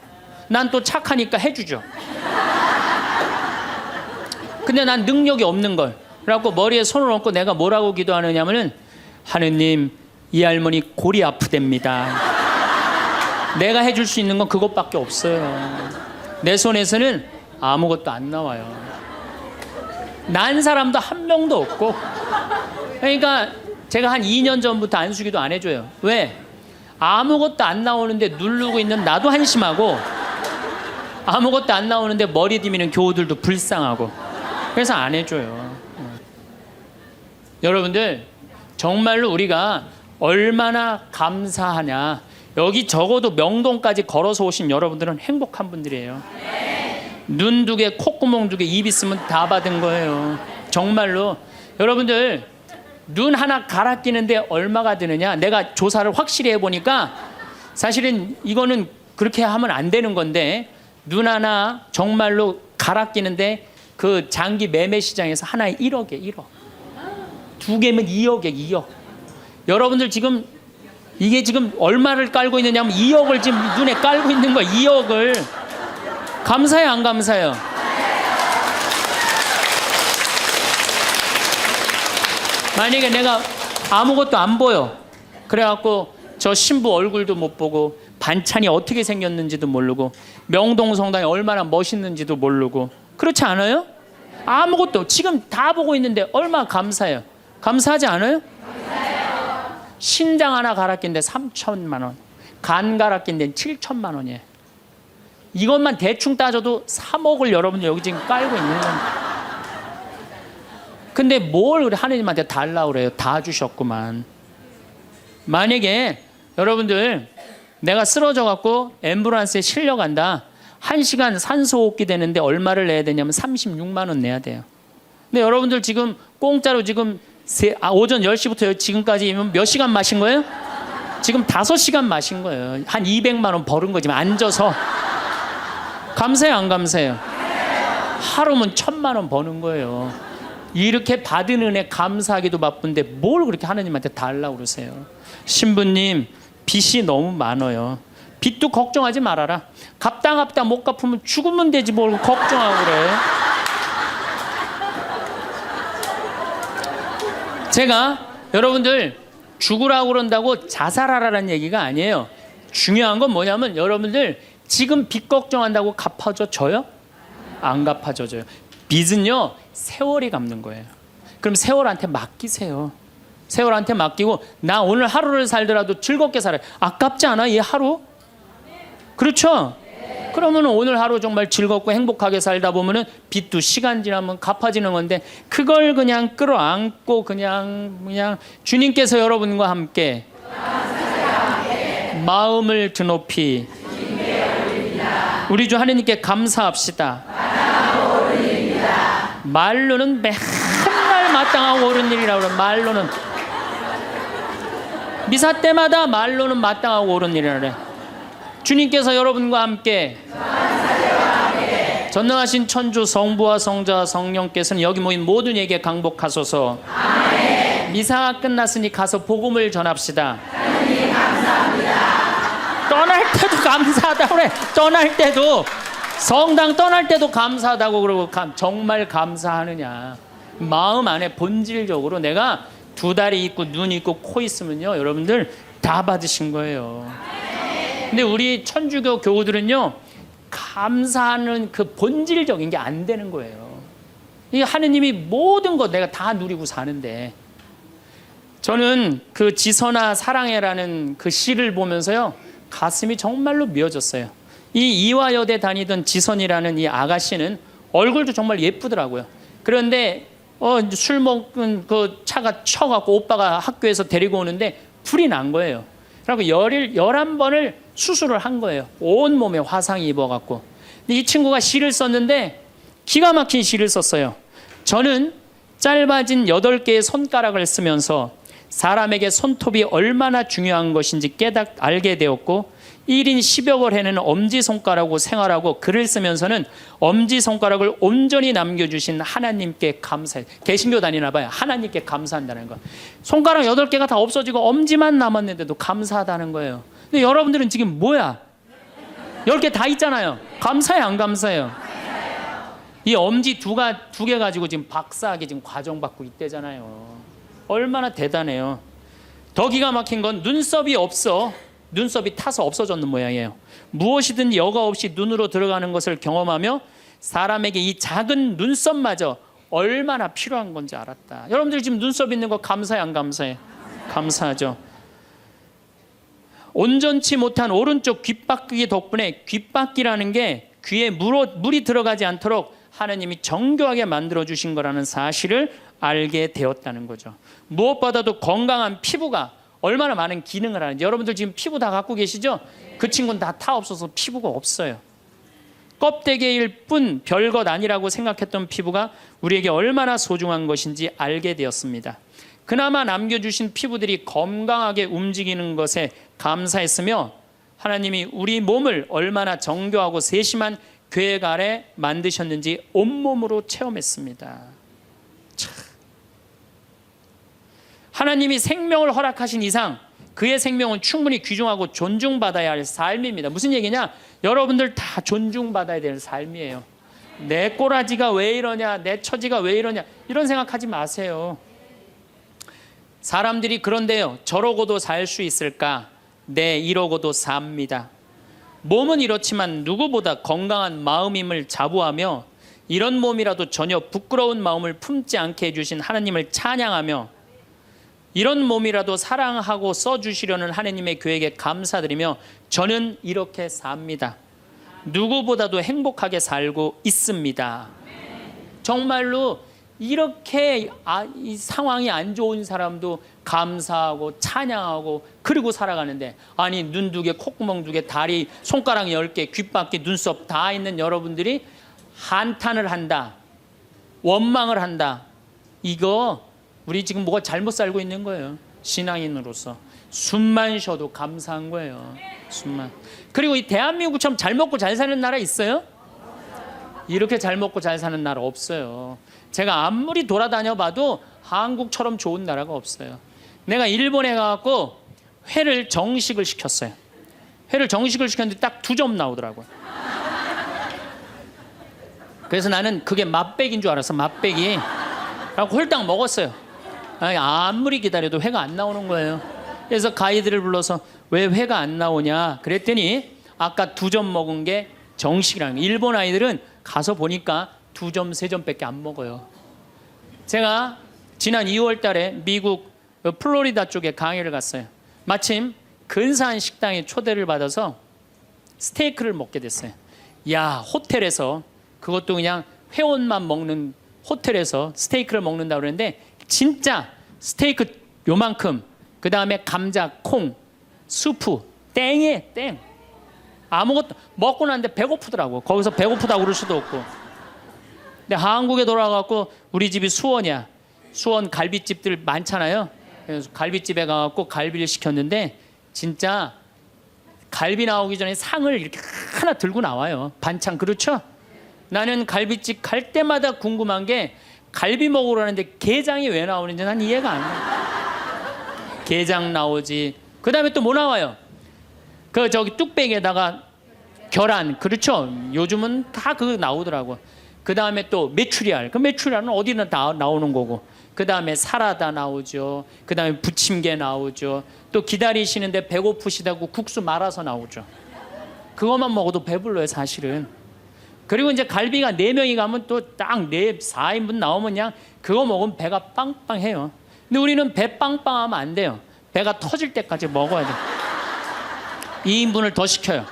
난 또 착하니까 해주죠. 근데 난 능력이 없는 걸. 그래갖고 머리에 손을 얹고 내가 뭐라고 기도하느냐면은, 하느님 이 할머니 골이 아프답니다. 내가 해줄 수 있는 건 그것밖에 없어요. 내 손에서는 아무것도 안 나와요. 난 사람도 한 명도 없고. 그러니까 제가 한 2년 전부터 안수기도 안 해줘요. 왜? 아무것도 안 나오는데 누르고 있는 나도 한심하고, 아무것도 안 나오는데 머리 디미는 교우들도 불쌍하고, 그래서 안 해줘요. 여러분들 정말로 우리가 얼마나 감사하냐. 여기 적어도 명동까지 걸어서 오신 여러분들은 행복한 분들이에요. 눈 2개, 콧구멍 2개, 입 있으면 다 받은 거예요. 정말로. 여러분들 눈 하나 갈아 끼는데 얼마가 드느냐, 내가 조사를 확실히 해보니까 사실은 이거는 그렇게 하면 안 되는 건데, 눈 하나 정말로 갈아 끼는데 그 장기 매매 시장에서 하나에 1억에 1억, 2개면 2억에 2억. 여러분들 지금 이게 지금 얼마를 깔고 있느냐면 2억을 지금 눈에 깔고 있는 거야. 2억을. 감사해요, 안 감사해요? 만약에 내가 아무것도 안 보여, 그래갖고 저 신부 얼굴도 못 보고 반찬이 어떻게 생겼는지도 모르고 명동 성당이 얼마나 멋있는지도 모르고, 그렇지 않아요? 아무것도 지금 다 보고 있는데 얼마나 감사해요. 감사하지 않아요? 신장 하나 갈아 낀데 3천만 원, 간 갈아 낀데 7천만 원이에요. 이것만 대충 따져도 3억을 여러분들 여기 지금 깔고 있는 겁니다. 근데 뭘 우리 하느님한테 달라고 그래요? 다 주셨구만. 만약에 여러분들 내가 쓰러져 갖고 앰뷸런스에 실려간다, 1시간 산소호흡기 되는데 얼마를 내야 되냐면 36만 원 내야 돼요. 근데 여러분들 지금 공짜로 지금 오전 10시부터 지금까지 몇 시간 마신 거예요? 지금 5시간 마신 거예요. 한 200만 원 벌은 거지, 앉아서. 감사해요, 안 감사해요? 하루면 1,000만 원 버는 거예요. 이렇게 받은 은혜 감사하기도 바쁜데 뭘 그렇게 하나님한테 달라고 그러세요? 신부님 빚이 너무 많아요. 빚도 걱정하지 말아라. 갚다 못 갚으면 죽으면 되지 뭘 걱정하고 그래. 제가 여러분들 죽으라고 그런다고 자살하라는 얘기가 아니에요. 중요한 건 뭐냐면, 여러분들 지금 빚 걱정한다고 갚아줘요? 안 갚아줘요. 빚은요 세월이 갚는 거예요. 그럼 세월한테 맡기세요. 세월한테 맡기고, 나 오늘 하루를 살더라도 즐겁게 살아요. 아깝지 않아 이 하루? 그렇죠? 그러면 오늘 하루 정말 즐겁고 행복하게 살다 보면은 빚도 시간 지나면 갚아지는 건데, 그걸 그냥 끌어안고 그냥 주님께서 여러분과 함께 마음을 드높이 우리 주 하느님께 감사합시다. 말로는 맨날 마땅하고 옳은 일이라고 그래. 말로는 미사 때마다 말로는 마땅하고 옳은 일이라 그래. 주님께서 여러분과 함께 전능하신 천주 성부와 성자와 성령께서는 여기 모인 모든 이에게 강복하소서. 아멘. 미사가 끝났으니 가서 복음을 전합시다. 하나님 감사합니다. 떠날 때도 감사하다고 그래. 떠날 때도, 성당 떠날 때도 감사하다고 그러고, 정말 감사하느냐. 마음 안에 본질적으로 내가 두 다리 있고 눈 있고 코 있으면요, 여러분들 다 받으신 거예요. 근데 우리 천주교 교우들은요, 감사하는 그 본질적인 게 안 되는 거예요. 이 하느님이 모든 거 내가 다 누리고 사는데. 저는 그 지선아 사랑해라는 그 시를 보면서요, 가슴이 정말로 미어졌어요. 이 이화여대 다니던 지선이라는 이 아가씨는 얼굴도 정말 예쁘더라고요. 그런데 술 먹은 그 차가 쳐갖고 오빠가 학교에서 데리고 오는데 불이 난 거예요. 그리고 11번을 수술을 한 거예요. 온몸에 화상이 입어갖고. 근데 이 친구가 시를 썼는데 기가 막힌 시를 썼어요. 저는 짧아진 8개의 손가락을 쓰면서 사람에게 손톱이 얼마나 중요한 것인지 알게 되었고, 1인 10여걸 해는 엄지손가락으로 생활하고 글을 쓰면서는 엄지손가락을 온전히 남겨주신 하나님께 감사해. 개신교 다니나 봐요. 하나님께 감사한다는 거. 손가락 8개가 다 없어지고 엄지만 남았는데도 감사하다는 거예요. 근데 여러분들은 지금 뭐야? 10개 다 있잖아요. 감사해, 안 감사해요? 이 엄지 두 개 가지고 지금 박사학위 지금 과정받고 있대잖아요. 얼마나 대단해요. 더 기가 막힌 건 눈썹이 없어. 눈썹이 타서 없어졌는 모양이에요. 무엇이든 여과 없이 눈으로 들어가는 것을 경험하며 사람에게 이 작은 눈썹마저 얼마나 필요한 건지 알았다. 여러분들 지금 눈썹 있는 거 감사해, 안 감사해? 감사하죠. 온전치 못한 오른쪽 귓바퀴 덕분에 귓바퀴라는 게 귀에 물이 들어가지 않도록 하나님이 정교하게 만들어주신 거라는 사실을 알게 되었다는 거죠. 무엇보다도 건강한 피부가 얼마나 많은 기능을 하는지. 여러분들 지금 피부 다 갖고 계시죠? 그 친구는 다 타 없어서 피부가 없어요. 껍데기일 뿐 별것 아니라고 생각했던 피부가 우리에게 얼마나 소중한 것인지 알게 되었습니다. 그나마 남겨주신 피부들이 건강하게 움직이는 것에 감사했으며, 하나님이 우리 몸을 얼마나 정교하고 세심한 계획 아래 만드셨는지 온몸으로 체험했습니다. 참. 하나님이 생명을 허락하신 이상 그의 생명은 충분히 귀중하고 존중받아야 할 삶입니다. 무슨 얘기냐? 여러분들 다 존중받아야 될 삶이에요. 내 꼬라지가 왜 이러냐, 내 처지가 왜 이러냐, 이런 생각하지 마세요. 사람들이 그런데요, 저러고도 살 수 있을까? 네, 이러고도 삽니다. 몸은 이렇지만 누구보다 건강한 마음임을 자부하며, 이런 몸이라도 전혀 부끄러운 마음을 품지 않게 해주신 하나님을 찬양하며, 이런 몸이라도 사랑하고 써주시려는 하나님의 계획에 감사드리며 저는 이렇게 삽니다. 누구보다도 행복하게 살고 있습니다. 정말로 이렇게 이 상황이 안 좋은 사람도 감사하고 찬양하고 그리고 살아가는데, 아니 눈 2개, 콧구멍 2개, 다리, 손가락 10개, 귓바퀴, 눈썹 다 있는 여러분들이 한탄을 한다, 원망을 한다. 이거 우리 지금 뭐가 잘못 살고 있는 거예요. 신앙인으로서 숨만 쉬어도 감사한 거예요. 숨만. 그리고 이 대한민국처럼 잘 먹고 잘 사는 나라 있어요? 이렇게 잘 먹고 잘 사는 나라 없어요. 제가 아무리 돌아다녀 봐도 한국처럼 좋은 나라가 없어요. 내가 일본에 가갖고 회를 정식을 시켰어요. 회를 정식을 시켰는데 딱 2점 나오더라고요. 그래서 나는 그게 맛백인 줄 알았어. 맛백이. 라고 홀딱 먹었어요. 아무리 기다려도 회가 안 나오는 거예요. 그래서 가이드를 불러서 왜 회가 안 나오냐 그랬더니 아까 2점 먹은 게 정식이라는 거예요. 일본 아이들은 가서 보니까 2점, 3점밖에 안 먹어요. 제가 지난 2월 달에 미국 플로리다 쪽에 강의를 갔어요. 마침 근사한 식당에 초대를 받아서 스테이크를 먹게 됐어요. 야, 호텔에서, 그것도 그냥 회원만 먹는 호텔에서 스테이크를 먹는다고 그러는데 진짜 스테이크 요만큼, 그 다음에 감자, 콩, 수프, 땡이에요, 땡. 아무것도 먹고 났는데 배고프더라고. 거기서 배고프다고 그럴 수도 없고. 근데 한국에 돌아가고 우리 집이 수원이야. 수원 갈비집들 많잖아요. 그래서 갈비집에 가갖고 갈비를 시켰는데 진짜 갈비 나오기 전에 상을 이렇게 하나 들고 나와요. 반찬. 그렇죠? 나는 갈비집 갈 때마다 궁금한 게, 갈비 먹으러 가는데 게장이 왜 나오는지 난 이해가 안 돼. 게장 나오지. 그 다음에 또 뭐 나와요? 그 저기 뚝배기에다가 계란. 그렇죠? 요즘은 다 그거 나오더라고. 그 다음에 또 메추리알. 그 메추리알은 어디나 다 나오는 거고. 그 다음에 사라다 나오죠. 그 다음에 부침개 나오죠. 또 기다리시는데 배고프시다고 국수 말아서 나오죠. 그것만 먹어도 배불러요, 사실은. 그리고 이제 갈비가 4명이 가면 또 딱 4인분 나오면 그냥 그거 먹으면 배가 빵빵해요. 근데 우리는 배 빵빵하면 안 돼요. 배가 터질 때까지 먹어야 돼요. 2인분을 더 시켜요.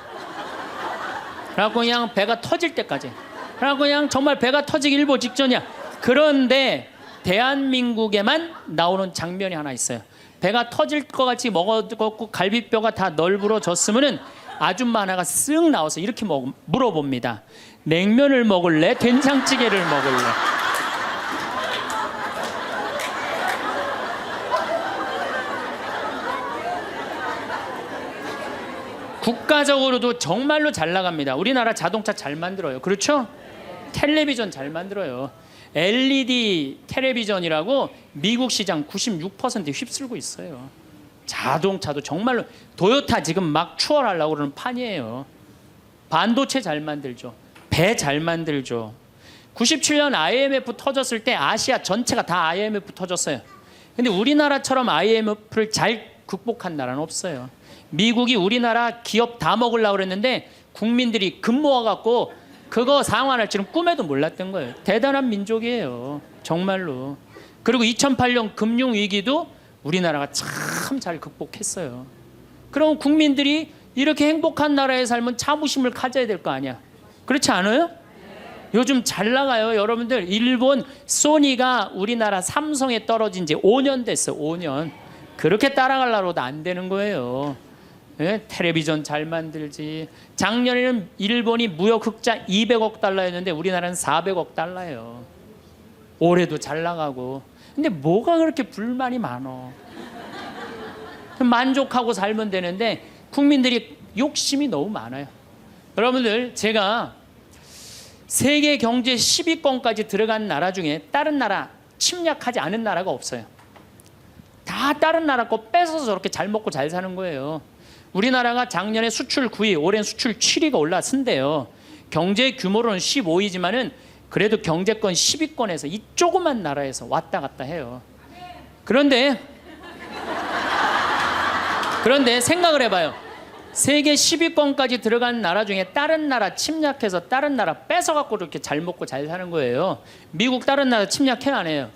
그래갖고 그냥 배가 터질 때까지. 그래갖고 그냥 정말 배가 터지기 일보 직전이야. 그런데 대한민국에만 나오는 장면이 하나 있어요. 배가 터질 것 같이 먹었고 갈비뼈가 다 널브러졌으면은 아줌마 하나가 쓱 나와서 이렇게 물어봅니다. 냉면을 먹을래? 된장찌개를 먹을래? 국가적으로도 정말로 잘 나갑니다. 우리나라 자동차 잘 만들어요. 그렇죠? 텔레비전 잘 만들어요. LED 텔레비전이라고 미국 시장 96% 휩쓸고 있어요. 자동차도 정말로 도요타 지금 막 추월하려고 그러는 판이에요. 반도체 잘 만들죠. 배 잘 만들죠. 97년 IMF 터졌을 때 아시아 전체가 다 IMF 터졌어요. 근데 우리나라처럼 IMF를 잘 극복한 나라는 없어요. 미국이 우리나라 기업 다 먹으려고 그랬는데 국민들이 금 모아갖고 그거 상환할 줄은 꿈에도 몰랐던 거예요. 대단한 민족이에요. 정말로. 그리고 2008년 금융위기도 우리나라가 참 잘 극복했어요. 그럼 국민들이 이렇게 행복한 나라에 살면 자부심을 가져야 될 거 아니야. 그렇지 않아요? 요즘 잘 나가요. 여러분들 일본 소니가 우리나라 삼성에 떨어진 지 5년 됐어. 5년. 그렇게 따라가려고도 안 되는 거예요. 예? 텔레비전 잘 만들지. 작년에는 일본이 무역 흑자 200억 달러였는데 우리나라는 400억 달러예요. 올해도 잘 나가고. 근데 뭐가 그렇게 불만이 많어? 만족하고 살면 되는데 국민들이 욕심이 너무 많아요. 여러분들 제가 세계 경제 10위권까지 들어간 나라 중에 다른 나라 침략하지 않은 나라가 없어요. 다 다른 나라 거 뺏어서 저렇게 잘 먹고 잘 사는 거예요. 우리나라가 작년에 수출 9위, 올해는 수출 7위가 올랐는데요. 경제 규모로는 15위지만은 그래도 경제권 10위권에서 이 조그만 나라에서 왔다 갔다 해요. 그런데 생각을 해봐요. 세계 10위권까지 들어간 나라 중에 다른 나라 침략해서 다른 나라 뺏어갖고 이렇게 잘 먹고 잘 사는 거예요. 미국 다른 나라 침략해 안 해요?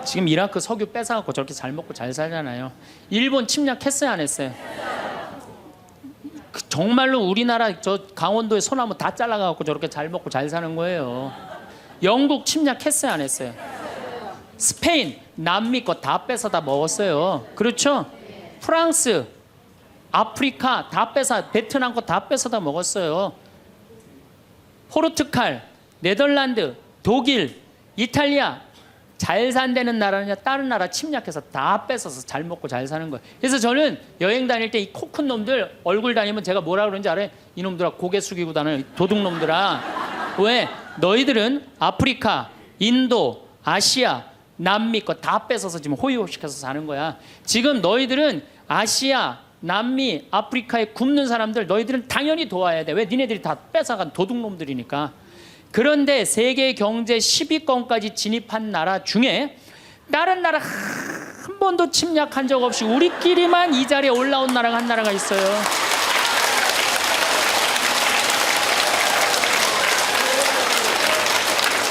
지금 이라크 석유 뺏어갖고 저렇게 잘 먹고 잘 살잖아요. 일본 침략했어요 안 했어요? 정말로 우리나라 저 강원도의 소나무 다 잘라갖고 저렇게 잘 먹고 잘 사는 거예요. 영국 침략했어요 안 했어요? 스페인 남미 거 다 뺏어다 먹었어요. 그렇죠? 프랑스 아프리카 다 뺏어, 베트남 거 다 뺏어다 먹었어요. 포르투갈, 네덜란드, 독일, 이탈리아 잘 산다는 나라냐 다른 나라 침략해서 다 뺏어서 잘 먹고 잘 사는 거예요. 그래서 저는 여행 다닐 때 이 코 큰 놈들 얼굴 다니면 제가 뭐라 그러는지 알아요? 이놈들아 고개 숙이고 다니는 도둑놈들아. 왜? 너희들은 아프리카, 인도, 아시아, 남미 거 다 뺏어서 지금 호의호식해서 사는 거야. 지금 너희들은 아시아, 남미, 아프리카에 굶는 사람들 너희들은 당연히 도와야 돼. 왜? 니네들이 다 뺏어간 도둑놈들이니까. 그런데 세계 경제 10위권까지 진입한 나라 중에 다른 나라 한 번도 침략한 적 없이 우리끼리만 이 자리에 올라온 나라가 한 나라가 있어요.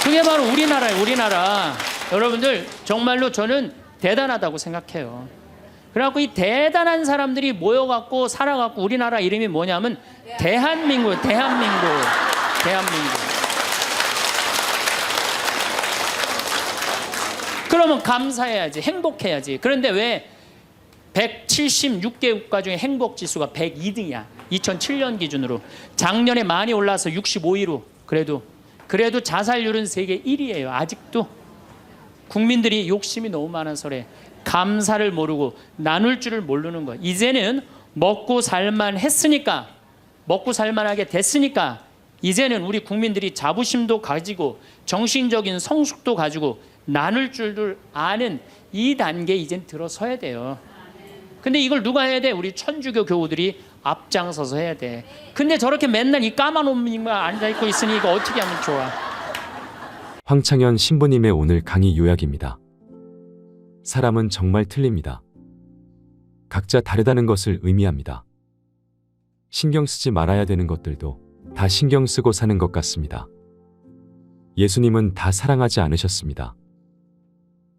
그게 바로 우리나라예요. 우리나라. 여러분들 정말로 저는 대단하다고 생각해요. 그래갖고 이 대단한 사람들이 모여갖고 살아갖고 우리나라 이름이 뭐냐면 대한민국. 그러면 감사해야지, 행복해야지. 그런데 왜 176개 국가 중에 행복지수가 102등이야. 2007년 기준으로. 작년에 많이 올라서 65위로. 그래도 자살률은 세계 1위예요. 아직도. 국민들이 욕심이 너무 많아서 그래. 감사를 모르고 나눌 줄을 모르는 거야. 이제는 먹고 살만 했으니까, 먹고 살만하게 됐으니까 이제는 우리 국민들이 자부심도 가지고 정신적인 성숙도 가지고 나눌 줄을 아는 이 단계에 이젠 들어서야 돼요. 근데 이걸 누가 해야 돼? 우리 천주교 교우들이 앞장서서 해야 돼. 근데 저렇게 맨날 이 까만 옷만 앉아있고 있으니 이거 어떻게 하면 좋아? 황창현 신부님의 오늘 강의 요약입니다. 사람은 정말 틀립니다. 각자 다르다는 것을 의미합니다. 신경 쓰지 말아야 되는 것들도 다 신경 쓰고 사는 것 같습니다. 예수님은 다 사랑하지 않으셨습니다.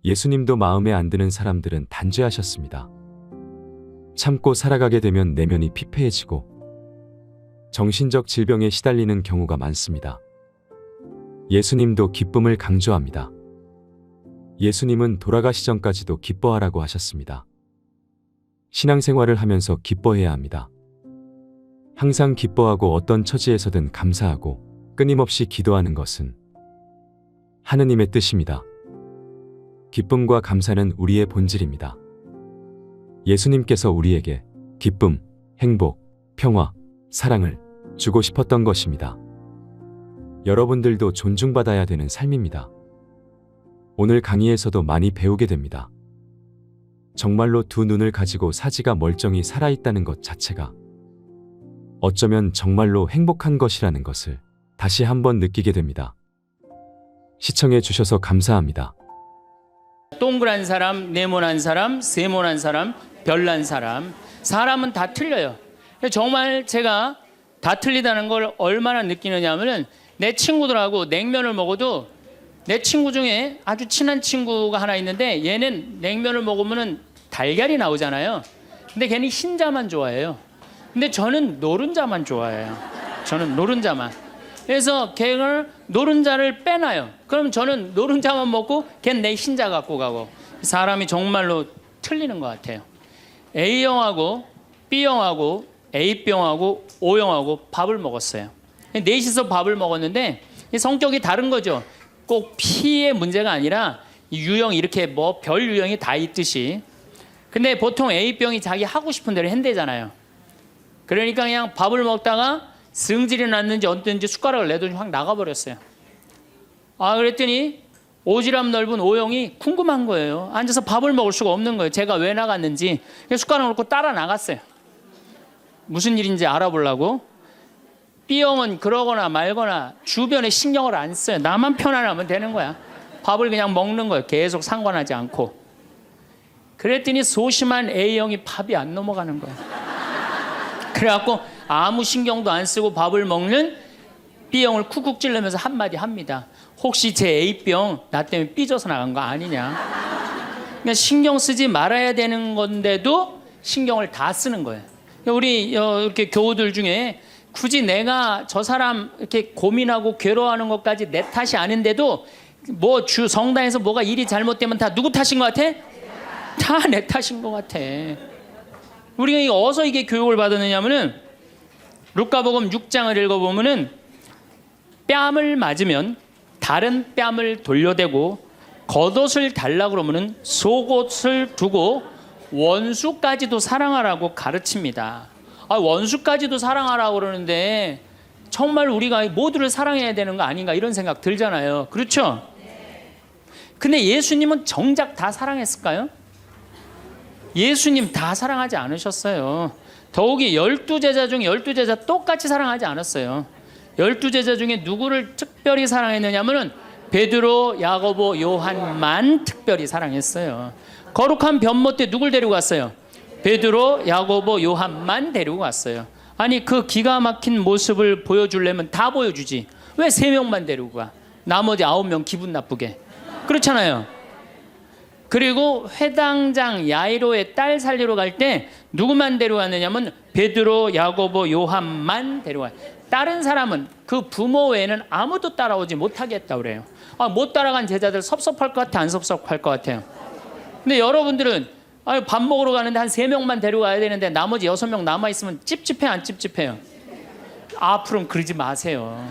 예수님도 마음에 안 드는 사람들은 단죄하셨습니다. 참고 살아가게 되면 내면이 피폐해지고 정신적 질병에 시달리는 경우가 많습니다. 예수님도 기쁨을 강조합니다. 예수님은 돌아가시 전까지도 기뻐하라고 하셨습니다. 신앙생활을 하면서 기뻐해야 합니다. 항상 기뻐하고 어떤 처지에서든 감사하고 끊임없이 기도하는 것은 하느님의 뜻입니다. 기쁨과 감사는 우리의 본질입니다. 예수님께서 우리에게 기쁨, 행복, 평화, 사랑을 주고 싶었던 것입니다. 여러분들도 존중받아야 되는 삶입니다. 오늘 강의에서도 많이 배우게 됩니다. 정말로 두 눈을 가지고 사지가 멀쩡히 살아있다는 것 자체가 어쩌면 정말로 행복한 것이라는 것을 다시 한번 느끼게 됩니다. 시청해 주셔서 감사합니다. 동그란 사람, 네모난 사람, 세모난 사람, 별난 사람. 사람은 다 틀려요. 정말 제가 다 틀리다는 걸 얼마나 느끼느냐 하면은 내 친구들하고 냉면을 먹어도 내 친구 중에 아주 친한 친구가 하나 있는데 얘는 냉면을 먹으면은 달걀이 나오잖아요. 근데 걔는 흰자만 좋아해요. 근데 저는 노른자만 좋아해요. 저는 노른자만. 그래서 걔를 노른자를 빼놔요. 그럼 저는 노른자만 먹고 걔는 내 흰자 갖고 가고. 사람이 정말로 틀리는 것 같아요. A형하고 B형하고 A병하고 O형하고 밥을 먹었어요. 넷이서 밥을 먹었는데 성격이 다른 거죠. 꼭 P의 문제가 아니라 유형 이렇게 뭐 별 유형이 다 있듯이. 근데 보통 A병이 자기 하고 싶은 대로 한대잖아요. 그러니까 그냥 밥을 먹다가 승질이 났는지 어땠는지 숟가락을 내더니 확 나가버렸어요. 그랬더니 오지랖 넓은 O형이 궁금한 거예요. 앉아서 밥을 먹을 수가 없는 거예요. 제가 왜 나갔는지. 숟가락을 놓고 따라 나갔어요. 무슨 일인지 알아보려고. B형은 그러거나 말거나 주변에 신경을 안 써요. 나만 편안하면 되는 거야. 밥을 그냥 먹는 거예요. 계속 상관하지 않고. 그랬더니 소심한 A형이 밥이 안 넘어가는 거예요. 그래갖고 아무 신경도 안 쓰고 밥을 먹는 B형을 쿡쿡 찔르면서 한마디 합니다. 혹시 제 A병 나 때문에 삐져서 나간 거 아니냐. 그러니까 신경 쓰지 말아야 되는 건데도 신경을 다 쓰는 거예요. 우리 이렇게 교우들 중에 굳이 내가 저 사람 이렇게 고민하고 괴로워하는 것까지 내 탓이 아닌데도 뭐 성당에서 뭐가 일이 잘못되면 다 누구 탓인 것 같아? 다 내 탓인 것 같아. 우리가 어디서 이게 교육을 받았느냐면은 루카복음 6장을 읽어보면은 뺨을 맞으면 다른 뺨을 돌려대고 겉옷을 달라 그러면은 속옷을 두고 원수까지도 사랑하라고 가르칩니다. 원수까지도 사랑하라고 그러는데 정말 우리가 모두를 사랑해야 되는 거 아닌가 이런 생각 들잖아요. 그렇죠? 근데 예수님은 정작 다 사랑했을까요? 예수님 다 사랑하지 않으셨어요. 더욱이 12제자 중 12제자 똑같이 사랑하지 않았어요. 12제자 중에 누구를 특별히 사랑했느냐면은 베드로, 야고보, 요한만 특별히 사랑했어요. 거룩한 변모 때 누굴 데리고 갔어요? 베드로, 야고보, 요한만 데리고 갔어요. 아니 그 기가 막힌 모습을 보여주려면 다 보여주지. 왜 3명만 데리고 가? 나머지 9명 기분 나쁘게. 그렇잖아요. 그리고 회당장 야이로의 딸 살리러 갈 때 누구만 데려갔느냐면 베드로, 야고보, 요한만 데려가요. 다른 사람은 그 부모 외에는 아무도 따라오지 못하겠다 그래요. 못 따라간 제자들 섭섭할 것 같아, 안 섭섭할 것 같아요? 근데 여러분들은 밥 먹으러 가는데 한 3명만 데려가야 되는데 나머지 6명 남아있으면 찝찝해, 안 찝찝해요? 앞으로는 그러지 마세요.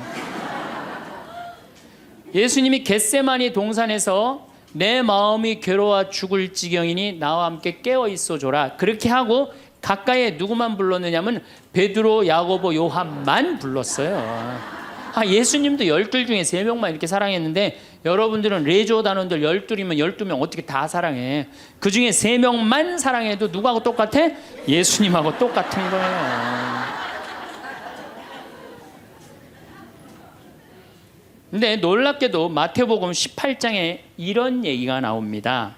예수님이 겟세마니 동산에서 내 마음이 괴로워 죽을 지경이니 나와 함께 깨어 있어줘라. 그렇게 하고 가까이에 누구만 불렀느냐면 베드로, 야고보, 요한만 불렀어요. 예수님도 12 중에 3명만 이렇게 사랑했는데 여러분들은 레조 단원들 12이면 12명 어떻게 다 사랑해. 그 중에 3명만 사랑해도 누구하고 똑같아? 예수님하고 똑같은 거예요. 근데 놀랍게도 마태복음 18장에 이런 얘기가 나옵니다.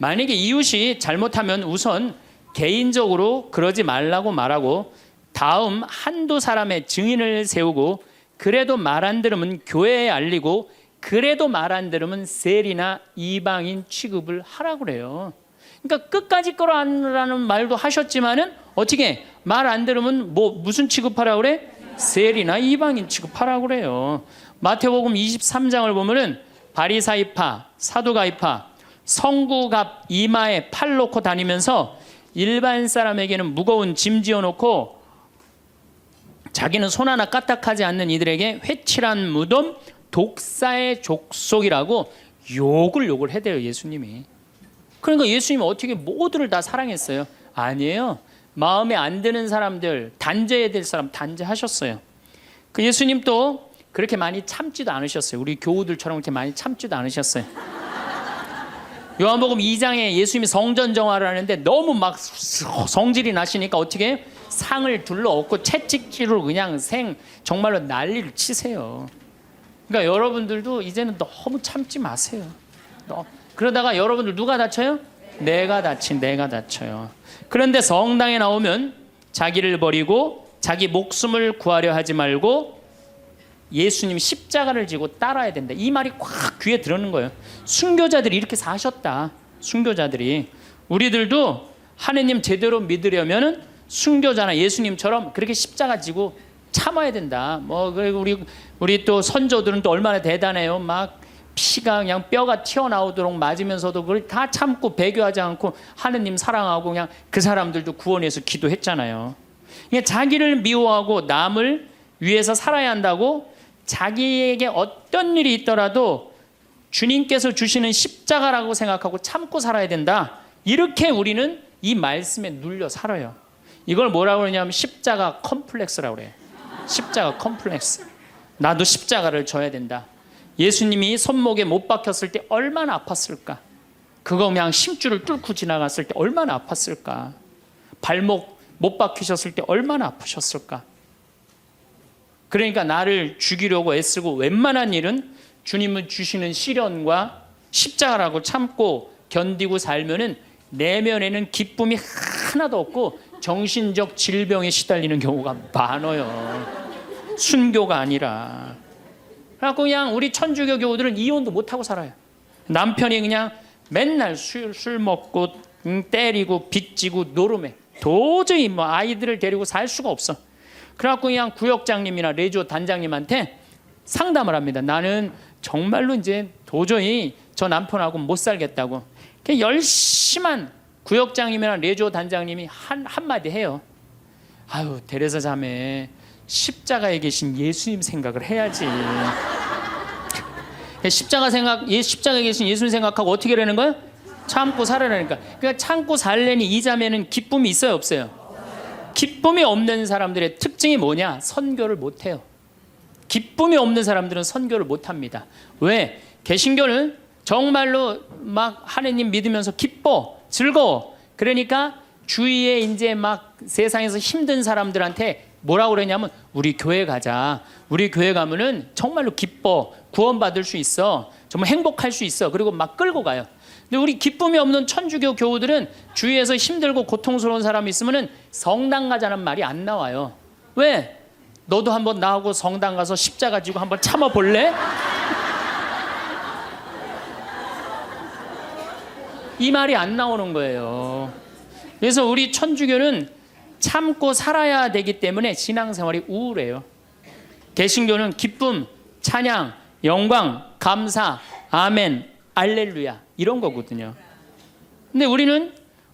만약에 이웃이 잘못하면 우선 개인적으로 그러지 말라고 말하고 다음 한두 사람의 증인을 세우고 그래도 말 안 들으면 교회에 알리고 그래도 말 안 들으면 세리나 이방인 취급을 하라고 그래요. 그러니까 끝까지 끌어안으라는 말도 하셨지만은 어떻게 말 안 들으면 뭐 무슨 취급하라고 그래? 세리나 이방인 취급하라고 그래요. 마태복음 23장을 보면은 바리사이파, 사두가이파, 성구갑 이마에 팔 놓고 다니면서 일반 사람에게는 무거운 짐 지어놓고 자기는 손 하나 까딱하지 않는 이들에게 회칠한 무덤, 독사의 족속이라고 욕을 해대요, 예수님이. 그러니까 예수님은 어떻게 모두를 다 사랑했어요? 아니에요. 마음에 안 드는 사람들, 단죄해야 될 사람 단죄하셨어요. 그 예수님 또 그렇게 많이 참지도 않으셨어요. 우리 교우들처럼 그렇게 많이 참지도 않으셨어요. 요한복음 2장에 예수님이 성전 정화를 하는데 너무 막 성질이 나시니까 어떻게 상을 둘러엎고 채찍질로 그냥 정말로 난리를 치세요. 그러니까 여러분들도 이제는 너무 참지 마세요. 그러다가 여러분들 누가 다쳐요? 내가 다쳐요. 그런데 성당에 나오면 자기를 버리고 자기 목숨을 구하려 하지 말고 예수님 십자가를 지고 따라야 된다. 이 말이 꽉 귀에 들어오는 거예요. 순교자들이 이렇게 사셨다. 순교자들이. 우리들도 하느님 제대로 믿으려면 순교자나 예수님처럼 그렇게 십자가 지고 참아야 된다. 뭐 그리고 우리 또 선조들은 또 얼마나 대단해요. 막 피가 그냥 뼈가 튀어나오도록 맞으면서도 그걸 다 참고 배교하지 않고 하느님 사랑하고 그냥 그 사람들도 구원해서 기도했잖아요. 자기를 미워하고 남을 위해서 살아야 한다고 자기에게 어떤 일이 있더라도 주님께서 주시는 십자가라고 생각하고 참고 살아야 된다. 이렇게 우리는 이 말씀에 눌려 살아요. 이걸 뭐라고 그러냐면 십자가 컴플렉스라고 그래요. 십자가 컴플렉스. 나도 십자가를 져야 된다. 예수님이 손목에 못 박혔을 때 얼마나 아팠을까? 그거 그냥 심줄을 뚫고 지나갔을 때 얼마나 아팠을까? 발목 못 박히셨을 때 얼마나 아프셨을까? 그러니까 나를 죽이려고 애쓰고 웬만한 일은 주님은 주시는 시련과 십자가라고 참고 견디고 살면은 내면에는 기쁨이 하나도 없고 정신적 질병에 시달리는 경우가 많아요. 순교가 아니라. 그래갖고 그냥 우리 천주교 교우들은 이혼도 못하고 살아요. 남편이 그냥 맨날 술 먹고 때리고 빚지고 노름해. 도저히 뭐 아이들을 데리고 살 수가 없어. 그래갖고 그냥 구역장님이나 레조 단장님한테 상담을 합니다. 나는 정말로 이제 도저히 저 남편하고 못 살겠다고. 열심한 구역장님이나 레조 단장님이 한마디 해요. 아유, 데레사 자매, 십자가에 계신 예수님 생각을 해야지. 십자가에 계신 예수님 생각하고 어떻게 되는 거야? 참고 살아라니까. 그러니까 참고 살려니 이 자매는 기쁨이 있어요, 없어요? 기쁨이 없는 사람들의 특징이 뭐냐? 선교를 못 해요. 기쁨이 없는 사람들은 선교를 못 합니다. 왜? 개신교는 정말로 막 하느님 믿으면서 기뻐, 즐거워. 그러니까 주위에 이제 막 세상에서 힘든 사람들한테 뭐라고 그러냐면 우리 교회 가자. 우리 교회 가면은 정말로 기뻐, 구원받을 수 있어, 정말 행복할 수 있어. 그리고 막 끌고 가요. 근데 우리 기쁨이 없는 천주교 교우들은 주위에서 힘들고 고통스러운 사람이 있으면은 성당 가자는 말이 안 나와요. 왜? 너도 한번 나하고 성당 가서 십자가 지고 한번 참아 볼래? 이 말이 안 나오는 거예요. 그래서 우리 천주교는 참고 살아야 되기 때문에 신앙생활이 우울해요. 개신교는 기쁨, 찬양, 영광, 감사, 아멘, 알렐루야 이런 거거든요. 근데 우리는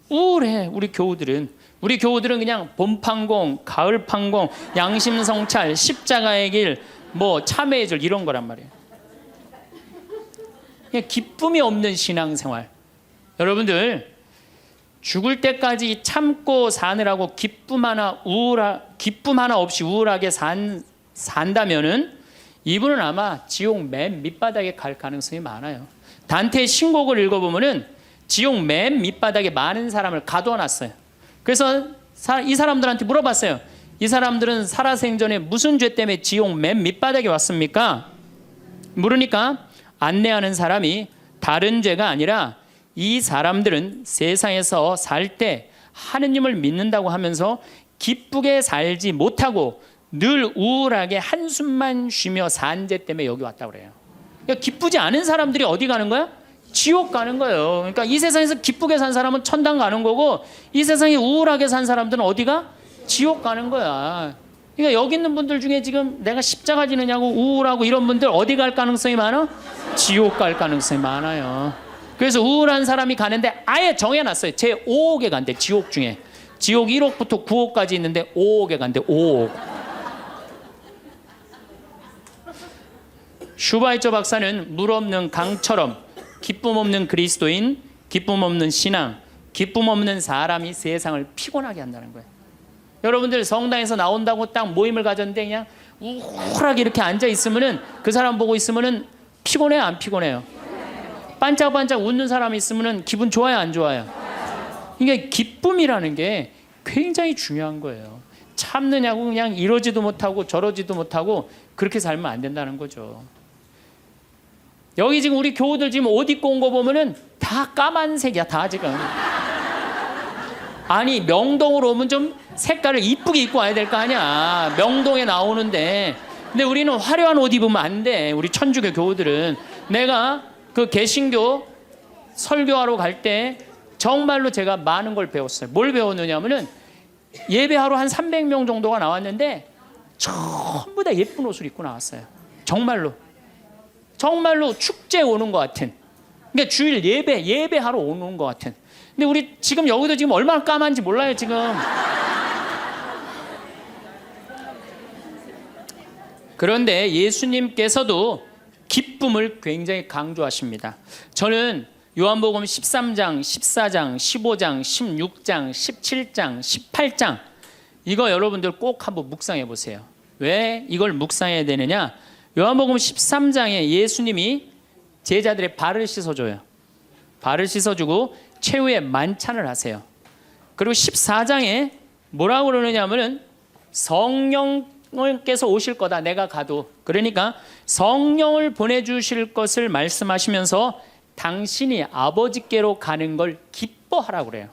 우울해. 우리 교우들은 그냥 봄판공, 가을판공, 양심성찰, 십자가의 길, 뭐 참회의 절 이런 거란 말이에요. 그냥 기쁨이 없는 신앙생활. 여러분들 죽을 때까지 참고 사느라고 기쁨 하나 없이 우울하게 산다면은 이분은 아마 지옥 맨 밑바닥에 갈 가능성이 많아요. 단테의 신곡을 읽어보면은 지옥 맨 밑바닥에 많은 사람을 가둬놨어요. 그래서 이 사람들한테 물어봤어요. 이 사람들은 살아생전에 무슨 죄 때문에 지옥 맨 밑바닥에 왔습니까? 물으니까 안내하는 사람이 다른 죄가 아니라 이 사람들은 세상에서 살 때 하느님을 믿는다고 하면서 기쁘게 살지 못하고 늘 우울하게 한숨만 쉬며 산 죄 때문에 여기 왔다고 그래요. 그러니까 기쁘지 않은 사람들이 어디 가는 거야? 지옥 가는 거예요. 그러니까 이 세상에서 기쁘게 산 사람은 천당 가는 거고, 이 세상에 우울하게 산 사람들은 어디가? 지옥 가는 거야. 그러니까 여기 있는 분들 중에 지금 내가 십자가 지느냐고 우울하고 이런 분들 어디 갈 가능성이 많아? 지옥 갈 가능성이 많아요. 그래서 우울한 사람이 가는데 아예 정해놨어요. 제 5옥에 간대. 지옥 중에 지옥 1옥부터 9옥까지 있는데 5옥에 간대. 5옥. 슈바이처 박사는 물 없는 강처럼 기쁨 없는 그리스도인, 기쁨 없는 신앙, 기쁨 없는 사람이 세상을 피곤하게 한다는 거예요. 여러분들 성당에서 나온다고 딱 모임을 가졌는데 그냥 우울하게 이렇게 앉아 있으면은, 그 사람 보고 있으면은 피곤해요, 안 피곤해요? 반짝반짝 웃는 사람이 있으면은 기분 좋아요, 안 좋아요? 이게 기쁨이라는 게 굉장히 중요한 거예요. 참느냐고 그냥 이러지도 못하고 저러지도 못하고 그렇게 살면 안 된다는 거죠. 여기 지금 우리 교우들 지금 옷 입고 온 거 보면은 다 까만색이야, 다 지금. 아니 명동으로 오면 좀 색깔을 이쁘게 입고 와야 될 거 아니야. 명동에 나오는데. 근데 우리는 화려한 옷 입으면 안 돼. 우리 천주교 교우들은. 내가 그 개신교 설교하러 갈 때 정말로 제가 많은 걸 배웠어요. 뭘 배웠느냐면은, 예배하러 한 300명 정도가 나왔는데 전부 다 예쁜 옷을 입고 나왔어요. 정말로 축제 오는 것 같은. 그러니까 주일 예배하러 오는 것 같은. 근데 우리 지금 여기도 지금 얼마나 까만지 몰라요 지금. 그런데 예수님께서도 기쁨을 굉장히 강조하십니다. 저는 요한복음 13장, 14장, 15장, 16장, 17장, 18장 이거 여러분들 꼭 한번 묵상해 보세요. 왜 이걸 묵상해야 되느냐? 요한복음 13장에 예수님이 제자들의 발을 씻어줘요. 발을 씻어주고 최후의 만찬을 하세요. 그리고 14장에 뭐라고 그러느냐면은 성령께서 오실 거다, 내가 가도. 그러니까 성령을 보내주실 것을 말씀하시면서 당신이 아버지께로 가는 걸 기뻐하라고 그래요.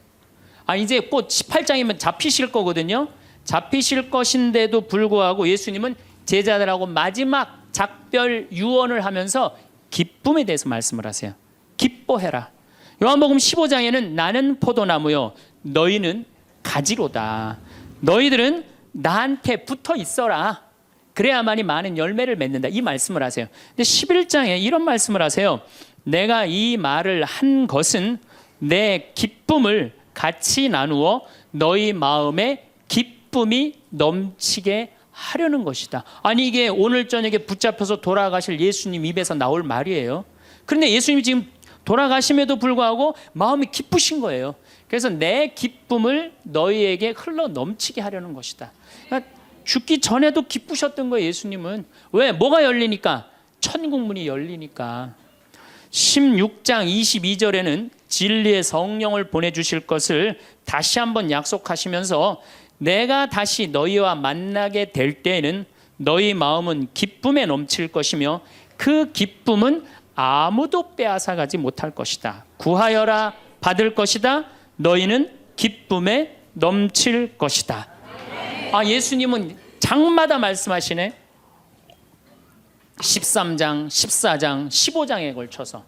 이제 곧 18장이면 잡히실 거거든요. 잡히실 것인데도 불구하고 예수님은 제자들하고 마지막 작별 유언을 하면서 기쁨에 대해서 말씀을 하세요. 기뻐해라. 요한복음 15장에는 나는 포도나무요 너희는 가지로다. 너희들은 나한테 붙어 있어라. 그래야만이 많은 열매를 맺는다. 이 말씀을 하세요. 근데 11장에 이런 말씀을 하세요. 내가 이 말을 한 것은 내 기쁨을 같이 나누어 너희 마음에 기쁨이 넘치게 하려는 것이다. 아니 이게 오늘 저녁에 붙잡혀서 돌아가실 예수님 입에서 나올 말이에요. 그런데 예수님이 지금 돌아가심에도 불구하고 마음이 기쁘신 거예요. 그래서 내 기쁨을 너희에게 흘러 넘치게 하려는 것이다. 그러니까 죽기 전에도 기쁘셨던 거예요. 예수님은. 왜? 뭐가 열리니까? 천국문이 열리니까. 16장 22절에는 진리의 성령을 보내주실 것을 다시 한번 약속하시면서 내가 다시 너희와 만나게 될 때에는 너희 마음은 기쁨에 넘칠 것이며 그 기쁨은 아무도 빼앗아가지 못할 것이다. 구하여라 받을 것이다. 너희는 기쁨에 넘칠 것이다. 예수님은 장마다 말씀하시네. 13장, 14장, 15장에 걸쳐서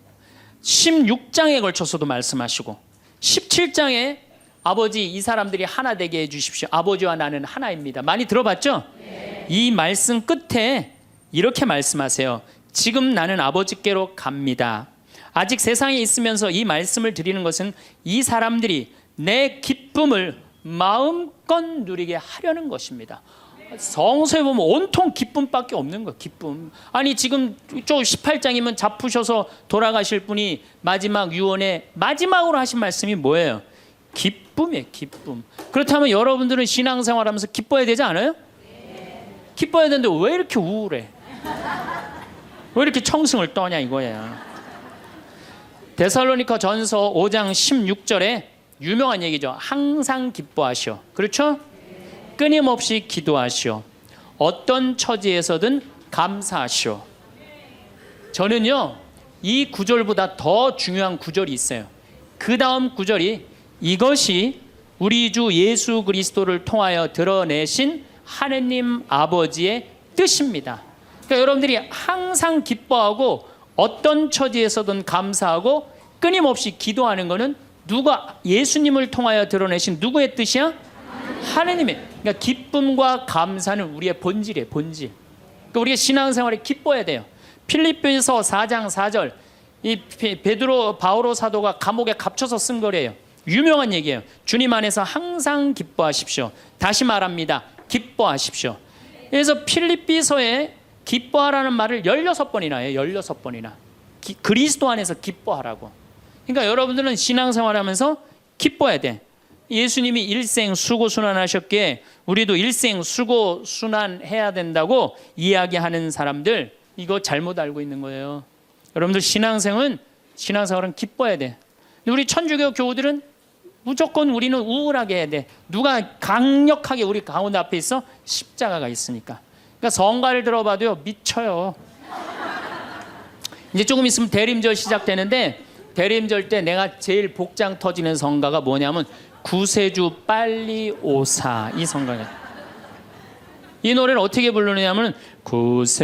16장에 걸쳐서도 말씀하시고 17장에 아버지 이 사람들이 하나 되게 해주십시오. 아버지와 나는 하나입니다. 많이 들어봤죠? 네. 이 말씀 끝에 이렇게 말씀하세요. 지금 나는 아버지께로 갑니다. 아직 세상에 있으면서 이 말씀을 드리는 것은 이 사람들이 내 기쁨을 마음껏 누리게 하려는 것입니다. 성서에 보면 온통 기쁨밖에 없는 거예요. 기쁨. 아니 지금 저 18장이면 잡으셔서 돌아가실 분이 마지막 유언에 마지막으로 하신 말씀이 뭐예요? 기쁨이에요. 기쁨. 그렇다면 여러분들은 신앙생활하면서 기뻐야 되지 않아요? 기뻐야 되는데 왜 이렇게 우울해? 왜 이렇게 청승을 떠냐 이거야. 데살로니가 전서 5장 16절에 유명한 얘기죠. 항상 기뻐하시오. 그렇죠? 끊임없이 기도하시오. 어떤 처지에서든 감사하시오. 저는요 이 구절보다 더 중요한 구절이 있어요. 그 다음 구절이 이것이 우리 주 예수 그리스도를 통하여 드러내신 하느님 아버지의 뜻입니다. 그러니까 여러분들이 항상 기뻐하고 어떤 처지에서든 감사하고 끊임없이 기도하는 것은 누가 예수님을 통하여 드러내신 누구의 뜻이야? 하느님의. 그러니까 기쁨과 감사는 우리의 본질이에요. 본질. 그러니까 우리가 신앙생활에 기뻐야 돼요. 필립보서 4장 4절 이 베드로 바오로 사도가 감옥에 갇혀서 쓴 거래요. 유명한 얘기예요. 주님 안에서 항상 기뻐하십시오. 다시 말합니다. 기뻐하십시오. 그래서 필립비서에 기뻐하라는 말을 16번이나 해요. 16번이나. 그리스도 안에서 기뻐하라고. 그러니까 여러분들은 신앙생활하면서 기뻐야 돼. 예수님이 일생 수고순환하셨기에 우리도 일생 수고순환해야 된다고 이야기하는 사람들 이거 잘못 알고 있는 거예요. 여러분들 신앙생활은 기뻐야 돼. 우리 천주교 교우들은 무조건 우리는 우울하게 해야 돼. 누가 강력하게 우리 가운데 앞에 있어? 십자가가 있으니까. 그러니까 성가를 들어봐도요 미쳐요. 이제 조금 있으면 대림절 시작되는데 대림절 때 내가 제일 복장 터지는 성가가 뭐냐면 구세주 빨리 오사 이 성가예요. 이 노래를 어떻게 부르느냐면 구세주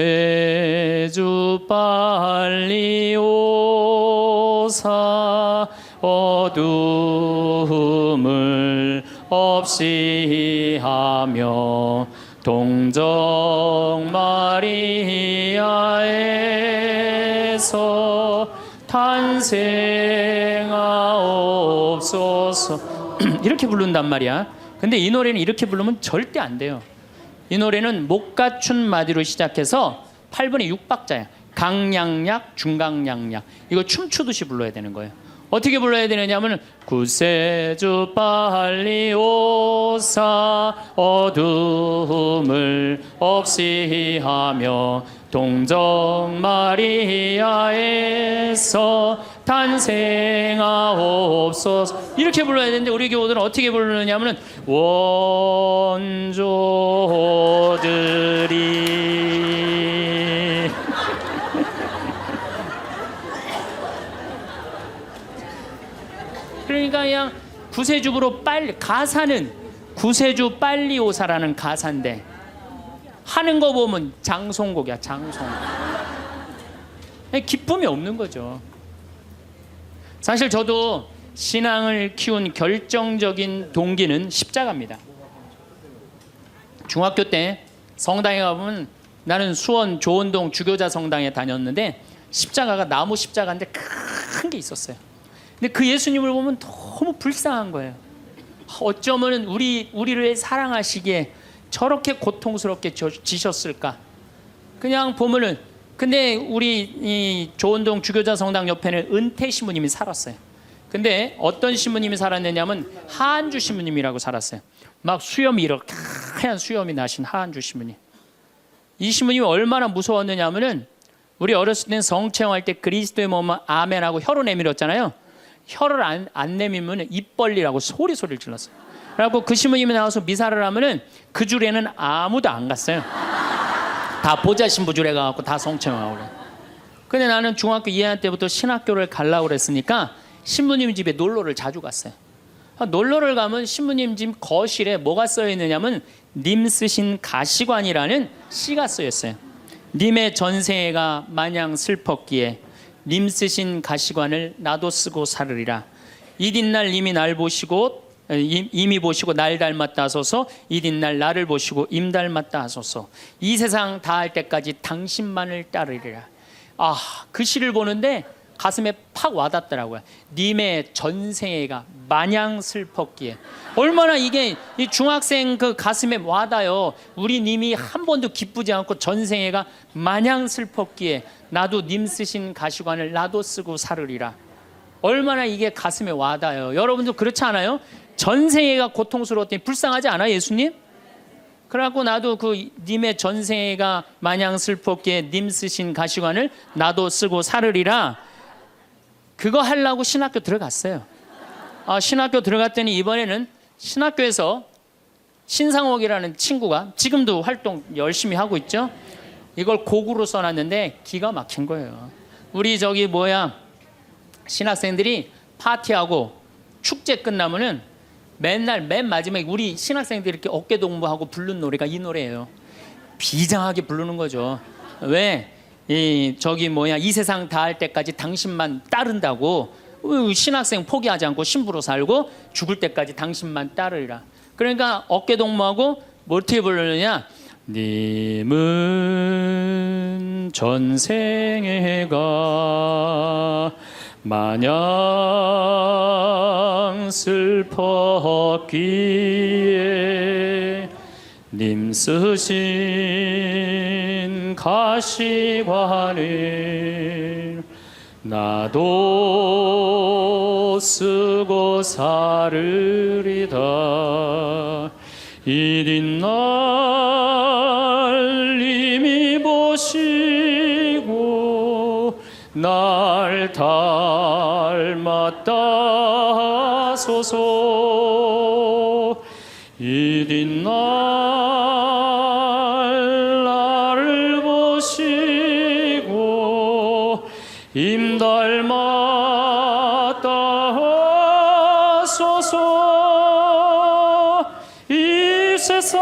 빨리 오사 어둠을 없이 하며 동정 마리아에서 탄생하옵소서 이렇게 부른단 말이야. 근데 이 노래는 이렇게 부르면 절대 안 돼요. 이 노래는 못 갖춘 마디로 시작해서 8분의 6박자야. 강량약, 중강량약. 이거 춤추듯이 불러야 되는 거예요. 어떻게 불러야 되느냐면 구세주 빨리 오사 어둠을 없이 하며 동정 마리아에서 탄생하옵소서 이렇게 불러야 되는데 우리 교우들은 어떻게 부르느냐면 원조들이 그러니까 그냥 구세주로 빨리 가사는 구세주 빨리 오사라는 가사인데 하는 거 보면 장송곡이야. 장송. 기쁨이 없는 거죠. 사실 저도 신앙을 키운 결정적인 동기는 십자가입니다. 중학교 때 성당에 가보면 나는 수원 조원동 주교자 성당에 다녔는데 십자가가 나무 십자가인데 큰 게 있었어요. 근데 그 예수님을 보면 너무 불쌍한 거예요. 어쩌면 우리를 사랑하시기에 저렇게 고통스럽게 지셨을까? 그냥 보면은 근데 우리 이 조원동 주교자 성당 옆에는 은퇴 신부님이 살았어요. 근데 어떤 신부님이 살았느냐면 하한주 신부님이라고 살았어요. 막 수염이 이렇게 하얀 수염이 나신 하한주 신부님. 이 신부님이 얼마나 무서웠느냐면은 우리 어렸을 때는 성체험할 때 그리스도의 몸은 아멘하고 혀로 내밀었잖아요. 혀를 안 내밀면 입 벌리라고 소리를 질렀어요. 그래갖고 그 신부님이 나와서 미사를 하면은 그 줄에는 아무도 안 갔어요. 다 보자 신부 줄에 가갖고 다 성체험하고 그래. 근데 나는 중학교 2학년 때부터 신학교를 가려고 그랬으니까 신부님 집에 놀러를 자주 갔어요. 놀러를 가면 신부님 집 거실에 뭐가 써 있느냐면 님 쓰신 가시관이라는 시가 쓰여 있어요. 님의 전생애가 마냥 슬펐기에 님 쓰신 가시관을 나도 쓰고 살으리라. 이튿날 님이 날 보시고 임이 보시고 날 닮았다 하소서. 이튿날 나를 보시고 임 닮았다 하소서. 이 세상 다할 때까지 당신만을 따르리라. 그 시를 보는데 가슴에 팍 와닿더라고요. 님의 전생애가 마냥 슬펐기에. 얼마나 이게 이 중학생 그 가슴에 와닿아요. 우리 님이 한 번도 기쁘지 않고 전생애가 마냥 슬펐기에 나도 님 쓰신 가시관을 나도 쓰고 살으리라. 얼마나 이게 가슴에 와닿아요. 여러분도 그렇지 않아요? 전생애가 고통스러웠더니 불쌍하지 않아 예수님? 그래갖고 나도 그 님의 전생애가 마냥 슬펐기에 님 쓰신 가시관을 나도 쓰고 살으리라. 그거 하려고 신학교 들어갔어요. 신학교 들어갔더니 이번에는 신학교에서 신상옥이라는 친구가 지금도 활동 열심히 하고 있죠. 이걸 곡으로 써놨는데 기가 막힌 거예요. 우리 신학생들이 파티하고 축제 끝나면은 맨날 맨 마지막에 우리 신학생들이 이렇게 어깨 동무하고 부른 노래가 이 노래예요. 비장하게 부르는 거죠. 왜? 이 세상 다 할 때까지 당신만 따른다고 신학생 포기하지 않고 신부로 살고 죽을 때까지 당신만 따르리라. 그러니까 어깨 동무하고 어떻게 부르느냐? 님은 전생애가 마냥 슬펐기에 님 쓰신 가시관을 나도 쓰고 살으리다. 이뒷날 님이 보시고 날 닮았다소서. 이뒷날 나를 보시고 임 닮았다소서. 이 세상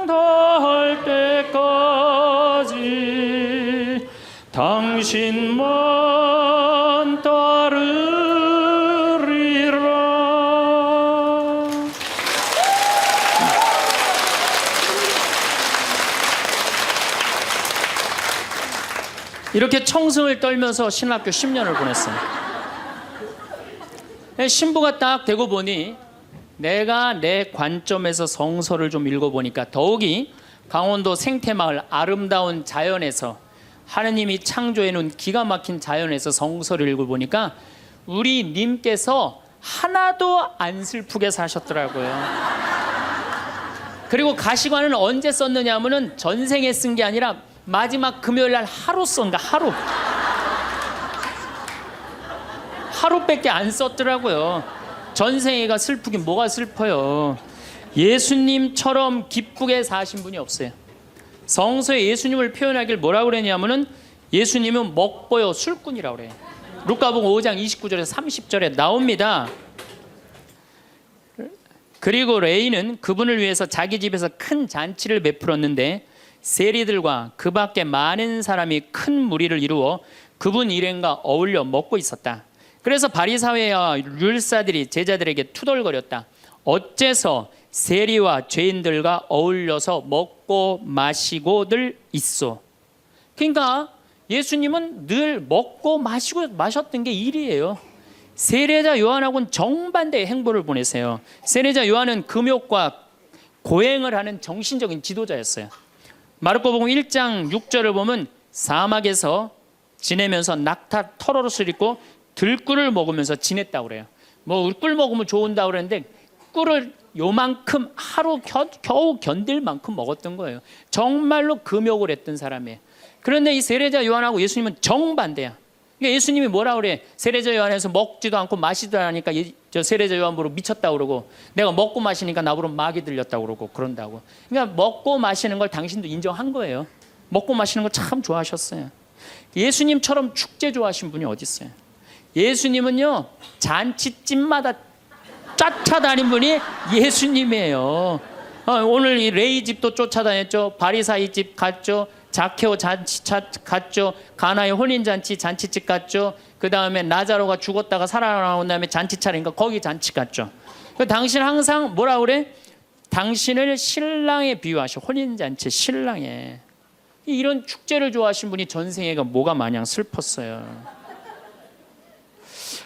다할 때까지 당신만 따르리라. 이렇게 청승을 떨면서 신학교 10년을 보냈어요. 신부가 딱 되고 보니 내가 내 관점에서 성서를 좀 읽어보니까 더욱이 강원도 생태마을 아름다운 자연에서 하느님이 창조해놓은 기가 막힌 자연에서 성서를 읽어보니까 우리 님께서 하나도 안 슬프게 사셨더라고요. 그리고 가시관은 언제 썼느냐 하면은 전생에 쓴 게 아니라 마지막 금요일 날 하루 썼는가. 하루밖에 안 썼더라고요. 전생애가 슬프긴 뭐가 슬퍼요. 예수님처럼 기쁘게 사신 분이 없어요. 성서에 예수님을 표현하길 뭐라고 그랬냐면은 예수님은 먹보요 술꾼이라고 그래요. 루카복음 5장 29절에서 30절에 나옵니다. 그리고 레이는 그분을 위해서 자기 집에서 큰 잔치를 베풀었는데 세리들과 그 밖에 많은 사람이 큰 무리를 이루어 그분 일행과 어울려 먹고 있었다. 그래서 바리사회와 율사들이 제자들에게 투덜거렸다. 어째서 세리와 죄인들과 어울려서 먹고 마시고들 있어. 그러니까 예수님은 늘 먹고 마시고 마셨던 게 일이에요. 세례자 요한하고는 정반대의 행보를 보내세요. 세례자 요한은 금욕과 고행을 하는 정신적인 지도자였어요. 마르코복음 1장 6절을 보면 사막에서 지내면서 낙타 털옷을 입고 들꿀을 먹으면서 지냈다고 그래요. 뭐 꿀 먹으면 좋은다고 그랬는데 꿀을 요만큼 하루 겨우 견딜 만큼 먹었던 거예요. 정말로 금욕을 했던 사람이에요. 그런데 이 세례자 요한하고 예수님은 정반대야. 그러니까 예수님이 뭐라 그래? 세례자 요한에서 먹지도 않고 마시지도 않으니까 저 세례자 요한 보러 미쳤다고 그러고, 내가 먹고 마시니까 나보러 마귀 들렸다고 그러고 그런다고. 그러니까 먹고 마시는 걸 당신도 인정한 거예요. 먹고 마시는 거 참 좋아하셨어요. 예수님처럼 축제 좋아하신 분이 어디 있어요? 예수님은요 잔치집마다 쫓아다닌 분이 예수님이에요. 오늘 이 레이 집도 쫓아다녔죠. 바리사이 집 갔죠. 자케오 잔치 갔죠. 가나의 혼인잔치 잔치집 갔죠. 그 다음에 나자로가 죽었다가 살아나온 다음에 잔치 차리니까 거기 잔치 갔죠. 당신 항상 뭐라 그래? 당신을 신랑에 비유하셔. 혼인잔치 신랑에. 이런 축제를 좋아하신 분이 전생애가 뭐가 마냥 슬펐어요.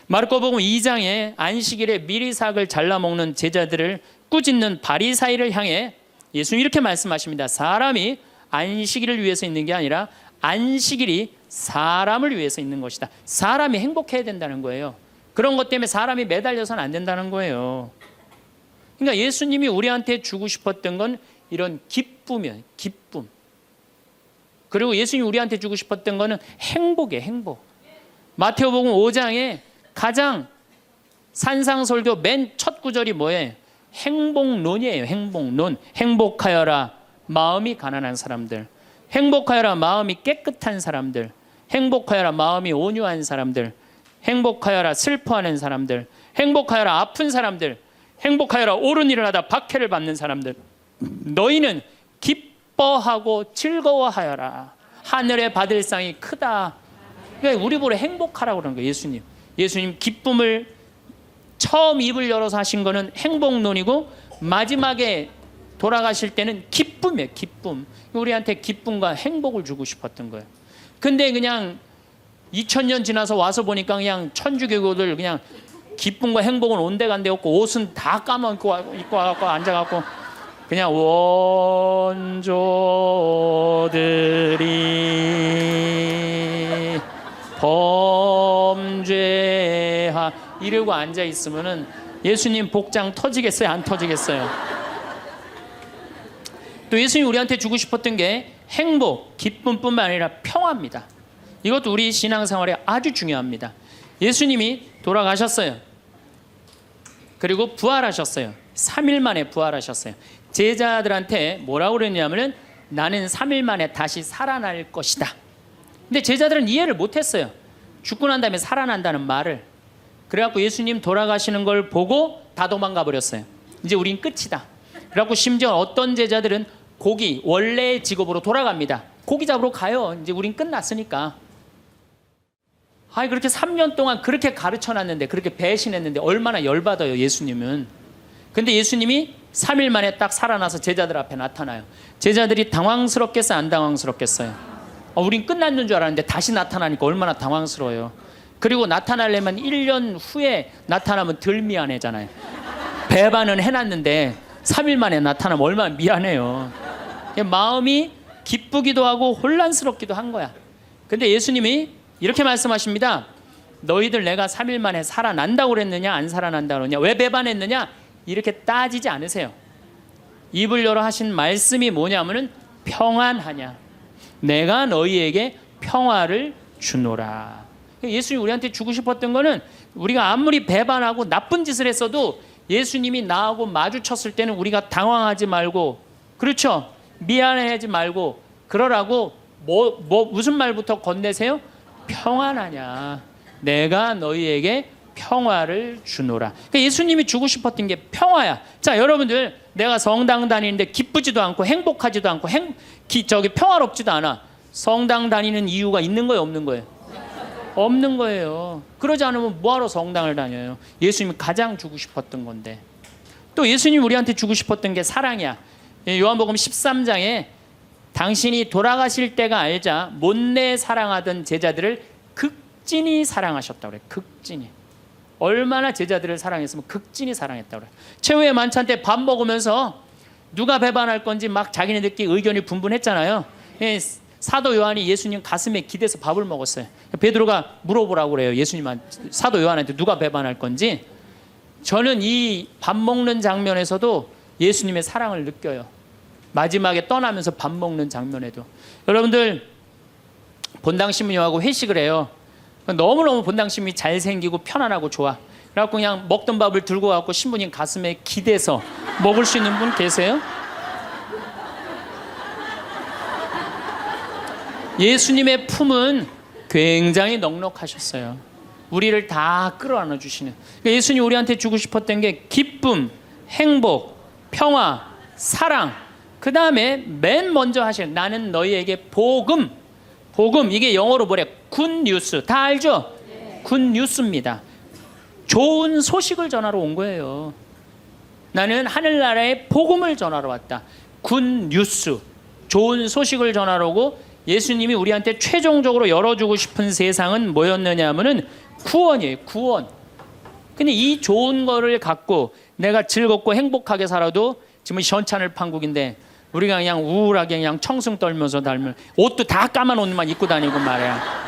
마르코복음 2장에 안식일에 미리삭을 잘라 먹는 제자들을 꾸짖는 바리사이를 향해 예수님 이렇게 말씀하십니다. 사람이 안식일을 위해서 있는 게 아니라 안식일이 사람을 위해서 있는 것이다. 사람이 행복해야 된다는 거예요. 그런 것 때문에 사람이 매달려서는 안 된다는 거예요. 그러니까 예수님이 우리한테 주고 싶었던 건 이런 기쁨이에요. 기쁨. 그리고 예수님이 우리한테 주고 싶었던 거는 행복이에요. 행복. 마태복음 5장에 가장 산상설교 맨 첫 구절이 뭐예요? 행복론이에요. 행복론. 행복하여라 마음이 가난한 사람들, 행복하여라 마음이 깨끗한 사람들, 행복하여라 마음이 온유한 사람들, 행복하여라 슬퍼하는 사람들, 행복하여라 아픈 사람들, 행복하여라 옳은 일을 하다 박해를 받는 사람들, 너희는 기뻐하고 즐거워하여라. 하늘에 받을 상이 크다. 그러니까 우리 보러 행복하라고 그러는 거예요. 예수님 기쁨을 처음 입을 열어서 하신 거는 행복론이고 마지막에 돌아가실 때는 기쁨이에요. 기쁨. 우리한테 기쁨과 행복을 주고 싶었던 거예요. 근데 그냥 2000년 지나서 와서 보니까 그냥 천주교들 그냥 기쁨과 행복은 온데간데 없고 옷은 다 까먹고 입고 와갖고 앉아갖고 그냥 원조들이 범죄하 이러고 앉아 있으면은 예수님 복장 터지겠어요? 안 터지겠어요? 또 예수님이 우리한테 주고 싶었던 게 행복, 기쁨뿐만 아니라 평화입니다. 이것도 우리 신앙생활에 아주 중요합니다. 예수님이 돌아가셨어요. 그리고 부활하셨어요. 3일 만에 부활하셨어요. 제자들한테 뭐라고 그랬냐면 나는 3일 만에 다시 살아날 것이다. 근데 제자들은 이해를 못했어요. 죽고 난 다음에 살아난다는 말을. 그래갖고 예수님 돌아가시는 걸 보고 다 도망가 버렸어요. 이제 우린 끝이다. 그래갖고 심지어 어떤 제자들은 고기 원래의 직업으로 돌아갑니다. 고기 잡으러 가요. 이제 우린 끝났으니까. 아니 그렇게 3년 동안 그렇게 가르쳐놨는데 그렇게 배신했는데 얼마나 열받아요 예수님은. 근데 예수님이 3일 만에 딱 살아나서 제자들 앞에 나타나요. 제자들이 당황스럽겠어요? 안 당황스럽겠어요? 우린 끝났는 줄 알았는데 다시 나타나니까 얼마나 당황스러워요. 그리고 나타나려면 1년 후에 나타나면 덜 미안해잖아요. 배반은 해놨는데 3일 만에 나타나면 얼마나 미안해요. 마음이 기쁘기도 하고 혼란스럽기도 한 거야. 근데 예수님이 이렇게 말씀하십니다. 너희들 내가 3일 만에 살아난다고 그랬느냐 안 살아난다고 그랬느냐 왜 배반했느냐 이렇게 따지지 않으세요. 입을 열어 하신 말씀이 뭐냐면은 평안하냐 내가 너희에게 평화를 주노라. 예수님이 우리한테 주고 싶었던 거는 우리가 아무리 배반하고 나쁜 짓을 했어도 예수님이 나하고 마주쳤을 때는 우리가 당황하지 말고 그렇죠 미안해하지 말고 그러라고 무슨 말부터 건네세요? 평안하냐 내가 너희에게 평화를 주노라. 그러니까 예수님이 주고 싶었던 게 평화야. 자 여러분들 내가 성당 다니는데 기쁘지도 않고 행복하지도 않고 평화롭지도 않아. 성당 다니는 이유가 있는 거예요 없는 거예요? 없는 거예요. 그러지 않으면 뭐하러 성당을 다녀요? 예수님이 가장 주고 싶었던 건데. 또 예수님이 우리한테 주고 싶었던 게 사랑이야. 요한복음 13장에 당신이 돌아가실 때가 알자 못내 사랑하던 제자들을 극진히 사랑하셨다고 그래. 극진히. 얼마나 제자들을 사랑했으면 극진히 사랑했다고 그래. 최후의 만찬 때 밥 먹으면서 누가 배반할 건지 막 자기네들끼리 의견이 분분했잖아요. 사도 요한이 예수님 가슴에 기대서 밥을 먹었어요. 베드로가 물어보라고 그래요. 예수님한테 사도 요한한테 누가 배반할 건지. 저는 이 밥 먹는 장면에서도 예수님의 사랑을 느껴요. 마지막에 떠나면서 밥 먹는 장면에도. 여러분들 본당 신부님하고 회식을 해요. 너무너무 본당 신부님이 잘생기고 편안하고 좋아. 그래갖고 그냥 먹던 밥을 들고 와갖고 신부님 가슴에 기대서 먹을 수 있는 분 계세요? 예수님의 품은 굉장히 넉넉하셨어요. 우리를 다 끌어안아 주시는. 그러니까 예수님 우리한테 주고 싶었던 게 기쁨, 행복, 평화, 사랑. 그 다음에 맨 먼저 하신 나는 너희에게 복음. 복음 이게 영어로 뭐래? 굿뉴스. 다 알죠? 굿뉴스입니다. 좋은 소식을 전하러 온 거예요. 나는 하늘나라의 복음을 전하러 왔다. 굿뉴스. 좋은 소식을 전하러 오고 예수님이 우리한테 최종적으로 열어주고 싶은 세상은 뭐였느냐 하면은 구원이에요. 구원. 근데 이 좋은 거를 갖고 내가 즐겁고 행복하게 살아도 지금 시원찮을 판국인데 우리가 그냥 우울하게 그냥 청승 떨면서 달면 옷도 다 까만 옷만 입고 다니고 말이야.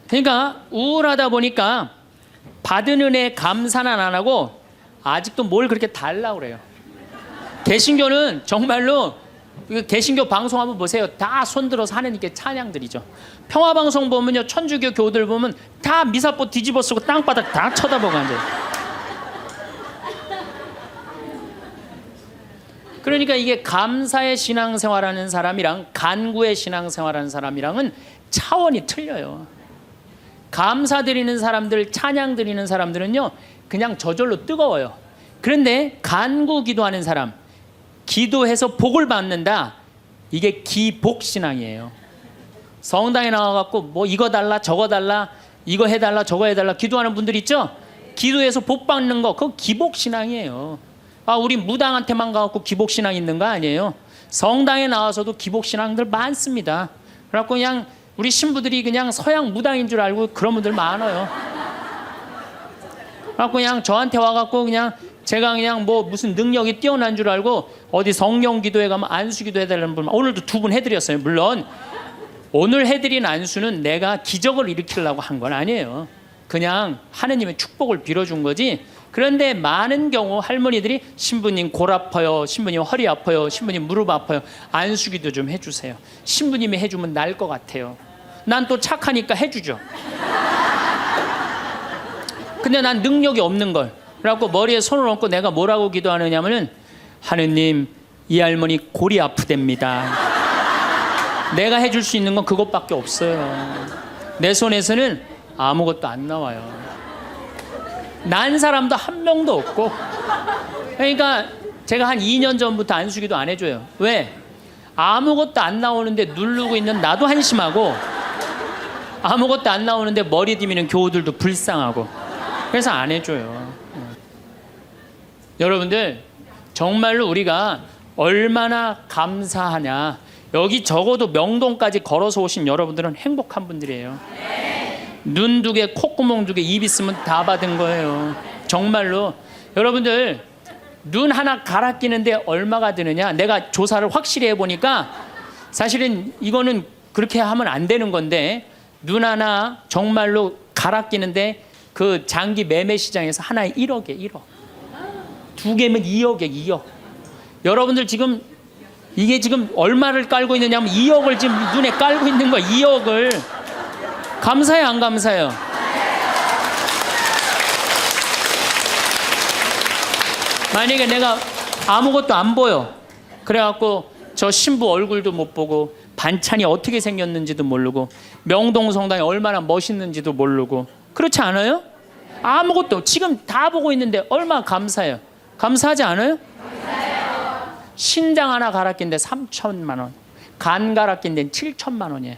그러니까 우울하다 보니까 받은 은혜 감사는 안 하고 아직도 뭘 그렇게 달라고 그래요. 개신교는 정말로 개신교 방송 한번 보세요. 다 손들어서 하느님께 찬양드리죠. 평화방송 보면요. 천주교 교들 보면 다 미사포 뒤집어 쓰고 땅바닥 다 쳐다보고 앉아요. 그러니까 이게 감사의 신앙생활하는 사람이랑 간구의 신앙생활하는 사람이랑은 차원이 틀려요. 감사드리는 사람들, 찬양 드리는 사람들은요, 그냥 저절로 뜨거워요. 그런데 간구 기도하는 사람, 기도해서 복을 받는다, 이게 기복신앙이에요. 성당에 나와갖고 뭐 이거 달라 저거 달라 이거 해달라 저거 해달라 기도하는 분들 있죠? 기도해서 복 받는 거, 그거 기복신앙이에요. 아, 우리 무당한테만 가갖고 기복신앙 있는 거 아니에요. 성당에 나와서도 기복신앙들 많습니다. 그래갖고 그냥 우리 신부들이 그냥 서양 무당인 줄 알고 그런 분들 많아요. 그래갖고 그냥 저한테 와갖고 그냥 제가 그냥 뭐 무슨 능력이 뛰어난 줄 알고 어디 성령 기도회 가면 안수 기도 해달라는 분, 오늘도 2분 해드렸어요. 물론 오늘 해드린 안수는 내가 기적을 일으키려고 한 건 아니에요. 그냥 하느님의 축복을 빌어준 거지. 그런데 많은 경우 할머니들이 신부님 골 아파요, 신부님 허리 아파요, 신부님 무릎 아파요, 안수기도 좀 해주세요. 신부님이 해주면 나을 것 같아요. 난 또 착하니까 해주죠. 근데 난 능력이 없는 걸. 그래갖고 머리에 손을 얹고 내가 뭐라고 기도하느냐면은, 하느님 이 할머니 골이 아프답니다. 내가 해줄 수 있는 건 그것밖에 없어요. 내 손에서는 아무것도 안 나와요. 난 사람도 한 명도 없고. 그러니까 제가 한 2년 전부터 안수기도 안 해줘요. 왜? 아무것도 안 나오는데 누르고 있는 나도 한심하고, 아무것도 안 나오는데 머리 디미는 교우들도 불쌍하고, 그래서 안 해줘요. 여러분들 정말로 우리가 얼마나 감사하냐. 여기 적어도 명동까지 걸어서 오신 여러분들은 행복한 분들이에요. 눈 2개, 콧구멍 2개, 입 있으면 다 받은 거예요. 정말로. 여러분들 눈 하나 갈아 끼는데 얼마가 드느냐, 내가 조사를 확실히 해보니까 사실은 이거는 그렇게 하면 안 되는 건데, 눈 하나 정말로 갈아 끼는데 그 장기 매매 시장에서 하나에 1억에 1억, 2개면 2억에 2억. 여러분들 지금 이게 지금 얼마를 깔고 있느냐면 2억을 지금 눈에 깔고 있는 거야. 2억을. 감사해요, 안 감사해요? 만약에 내가 아무것도 안 보여, 그래갖고 저 신부 얼굴도 못 보고 반찬이 어떻게 생겼는지도 모르고 명동성당이 얼마나 멋있는지도 모르고, 그렇지 않아요? 아무것도 지금 다 보고 있는데 얼마나 감사해요. 감사하지 않아요? 감사해요. 신장 하나 갈아 낀데 3천만 원, 간 갈아 낀데 7천만 원이에요.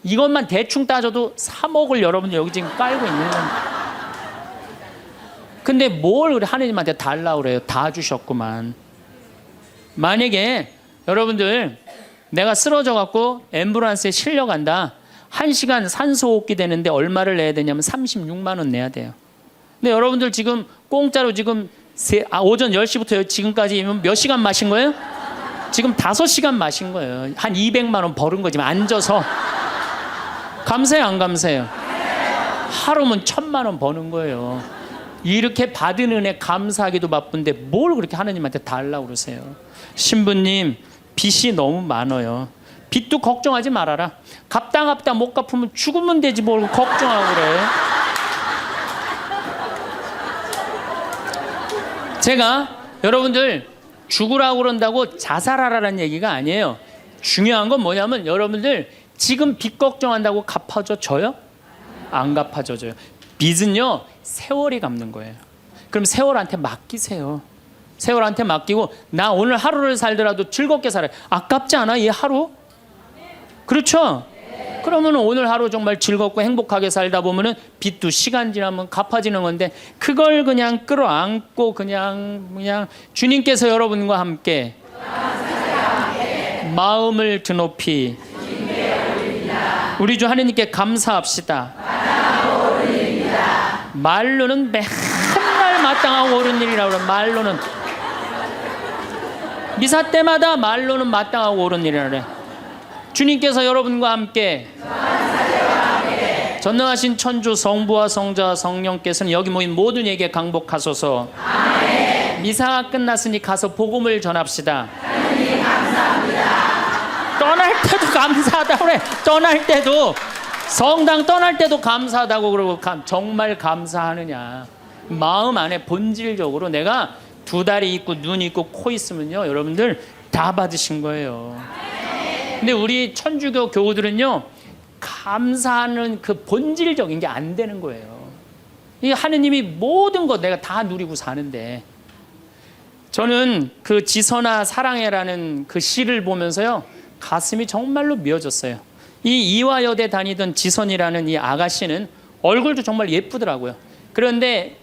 이것만 대충 따져도 3억을 여러분들 여기 지금 깔고 있는 겁니다. 근데 뭘 하느님한테 달라고 그래요? 다 주셨구만. 만약에 여러분들 내가 쓰러져 갖고 앰뷸런스에 실려간다, 1시간 산소호흡기 되는데 얼마를 내야 되냐면 36만 원 내야 돼요. 근데 여러분들 지금 공짜로 지금 오전 10시부터 지금까지 몇 시간 마신 거예요? 지금 5시간 마신 거예요. 한 200만 원 벌은 거지, 앉아서. 감사해요, 안 감사해요? 하루면 1,000만 원 버는 거예요. 이렇게 받은 은혜 감사하기도 바쁜데 뭘 그렇게 하나님한테 달라고 그러세요? 신부님 빚이 너무 많아요. 빚도 걱정하지 말아라. 갚다 못 갚으면 죽으면 되지 뭘 걱정하고 그래. 제가 여러분들 죽으라고 그런다고 자살하라는 얘기가 아니에요. 중요한 건 뭐냐면, 여러분들 지금 빚 걱정한다고 갚아줘요? 안 갚아줘요. 빚은요 세월이 갚는 거예요. 그럼 세월한테 맡기세요. 세월한테 맡기고, 나 오늘 하루를 살더라도 즐겁게 살아요. 아깝지 않아 이 하루? 그렇죠? 그러면 오늘 하루 정말 즐겁고 행복하게 살다 보면은 빚도 시간 지나면 갚아지는 건데, 그걸 그냥 끌어안고 그냥 주님께서 여러분과 함께 마음을 드높이 우리 주 하느님께 감사합시다. 말로는 맨날 마땅하고 옳은 일이라고 그래. 말로는 미사 때마다 말로는 마땅하고 옳은 일이라고 그래. 주님께서 여러분과 함께 전능하신 천주 성부와 성자와 성령께서는 여기 모인 모든 이에게 강복하소서. 아멘. 미사가 끝났으니 가서 복음을 전합시다. 하나님 감사합니다. 떠날 때도 감사하다고 그래. 떠날 때도, 성당 떠날 때도 감사하다고 그러고, 정말 감사하느냐. 마음 안에 본질적으로 내가 두 다리 있고 눈 있고 코 있으면요, 여러분들 다 받으신 거예요. 근데 우리 천주교 교우들은요, 감사하는 그 본질적인 게 안 되는 거예요. 이 하느님이 모든 것 내가 다 누리고 사는데, 저는 그 지선아 사랑해라는 그 시를 보면서요, 가슴이 정말로 미어졌어요. 이 이화여대 다니던 지선이라는 이 아가씨는 얼굴도 정말 예쁘더라고요. 그런데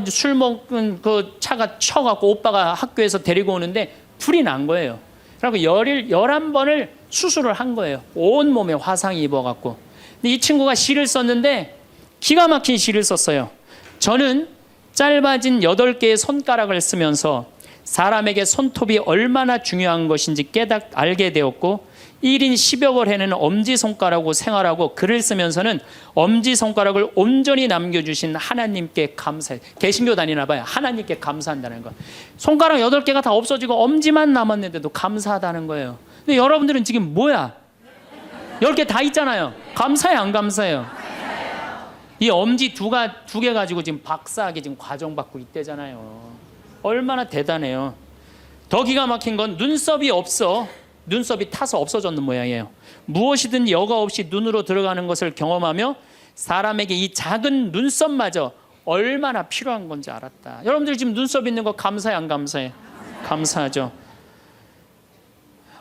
술 먹은 그 차가 쳐갖고 오빠가 학교에서 데리고 오는데 불이 난 거예요. 그리고 11번을 수술을 한 거예요. 온몸에 화상이 입어갖고. 근데 이 친구가 시를 썼는데 기가 막힌 시를 썼어요. 저는 짧아진 8개의 손가락을 쓰면서 사람에게 손톱이 얼마나 중요한 것인지 알게 되었고, 1인 10여월 해는 엄지손가락으로 생활하고 글을 쓰면서는 엄지손가락을 온전히 남겨주신 하나님께 감사해. 개신교 다니나 봐요. 하나님께 감사한다는 거. 손가락 8개가 다 없어지고 엄지만 남았는데도 감사하다는 거예요. 근데 여러분들은 지금 뭐야? 10개 다 있잖아요. 감사해, 안 감사해요? 이 엄지 두 개 가지고 지금 박사학위 지금 과정받고 있대잖아요. 얼마나 대단해요. 더 기가 막힌 건 눈썹이 없어. 눈썹이 타서 없어졌는 모양이에요. 무엇이든 여과 없이 눈으로 들어가는 것을 경험하며 사람에게 이 작은 눈썹마저 얼마나 필요한 건지 알았다. 여러분들 지금 눈썹 있는 거 감사해, 안 감사해? 감사하죠.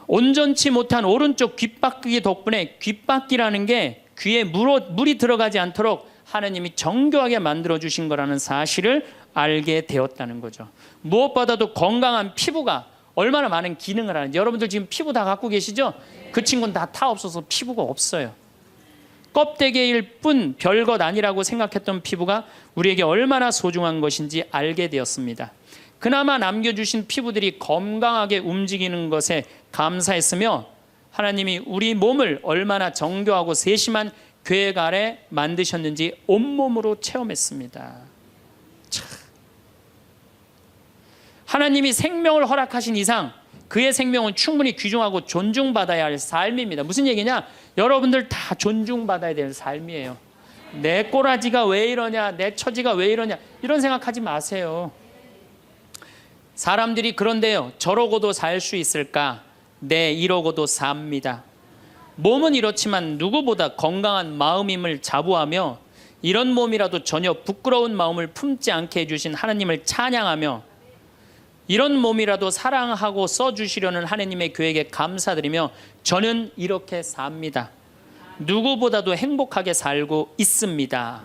온전치 못한 오른쪽 귓바퀴 덕분에, 귓바퀴라는 게 귀에 물이 들어가지 않도록 하나님이 정교하게 만들어주신 거라는 사실을 알게 되었다는 거죠. 무엇보다도 건강한 피부가 얼마나 많은 기능을 하는지. 여러분들 지금 피부 다 갖고 계시죠? 그 친구는 다 없어서 피부가 없어요. 껍데기일 뿐 별것 아니라고 생각했던 피부가 우리에게 얼마나 소중한 것인지 알게 되었습니다. 그나마 남겨주신 피부들이 건강하게 움직이는 것에 감사했으며, 하나님이 우리 몸을 얼마나 정교하고 세심한 계획 아래 만드셨는지 온몸으로 체험했습니다. 참. 하나님이 생명을 허락하신 이상 그의 생명은 충분히 귀중하고 존중받아야 할 삶입니다. 무슨 얘기냐? 여러분들 다 존중받아야 될 삶이에요. 내 꼬라지가 왜 이러냐, 내 처지가 왜 이러냐, 이런 생각하지 마세요. 사람들이 그런데요, 저러고도 살 수 있을까? 네, 이러고도 삽니다. 몸은 이렇지만 누구보다 건강한 마음임을 자부하며, 이런 몸이라도 전혀 부끄러운 마음을 품지 않게 해주신 하나님을 찬양하며, 이런 몸이라도 사랑하고 써주시려는 하나님의 계획에 감사드리며 저는 이렇게 삽니다. 누구보다도 행복하게 살고 있습니다.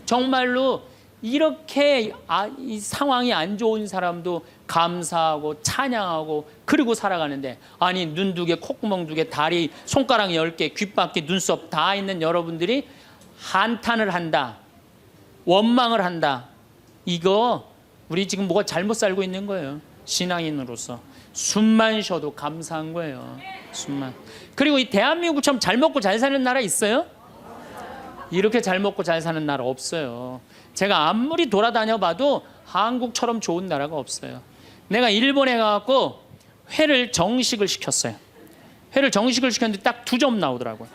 정말로 이렇게 이 상황이 안 좋은 사람도 감사하고 찬양하고 그리고 살아가는데, 아니 눈 2개, 콧구멍 2개, 다리, 손가락 10개, 귓바퀴, 눈썹 다 있는 여러분들이 한탄을 한다, 원망을 한다. 이거 우리 지금 뭐가 잘못 살고 있는 거예요. 신앙인으로서 숨만 쉬어도 감사한 거예요. 숨만. 그리고 이 대한민국처럼 잘 먹고 잘 사는 나라 있어요? 이렇게 잘 먹고 잘 사는 나라 없어요. 제가 아무리 돌아다녀 봐도 한국처럼 좋은 나라가 없어요. 내가 일본에 가갖고 회를 정식을 시켰어요. 회를 정식을 시켰는데 딱 2점 나오더라고요.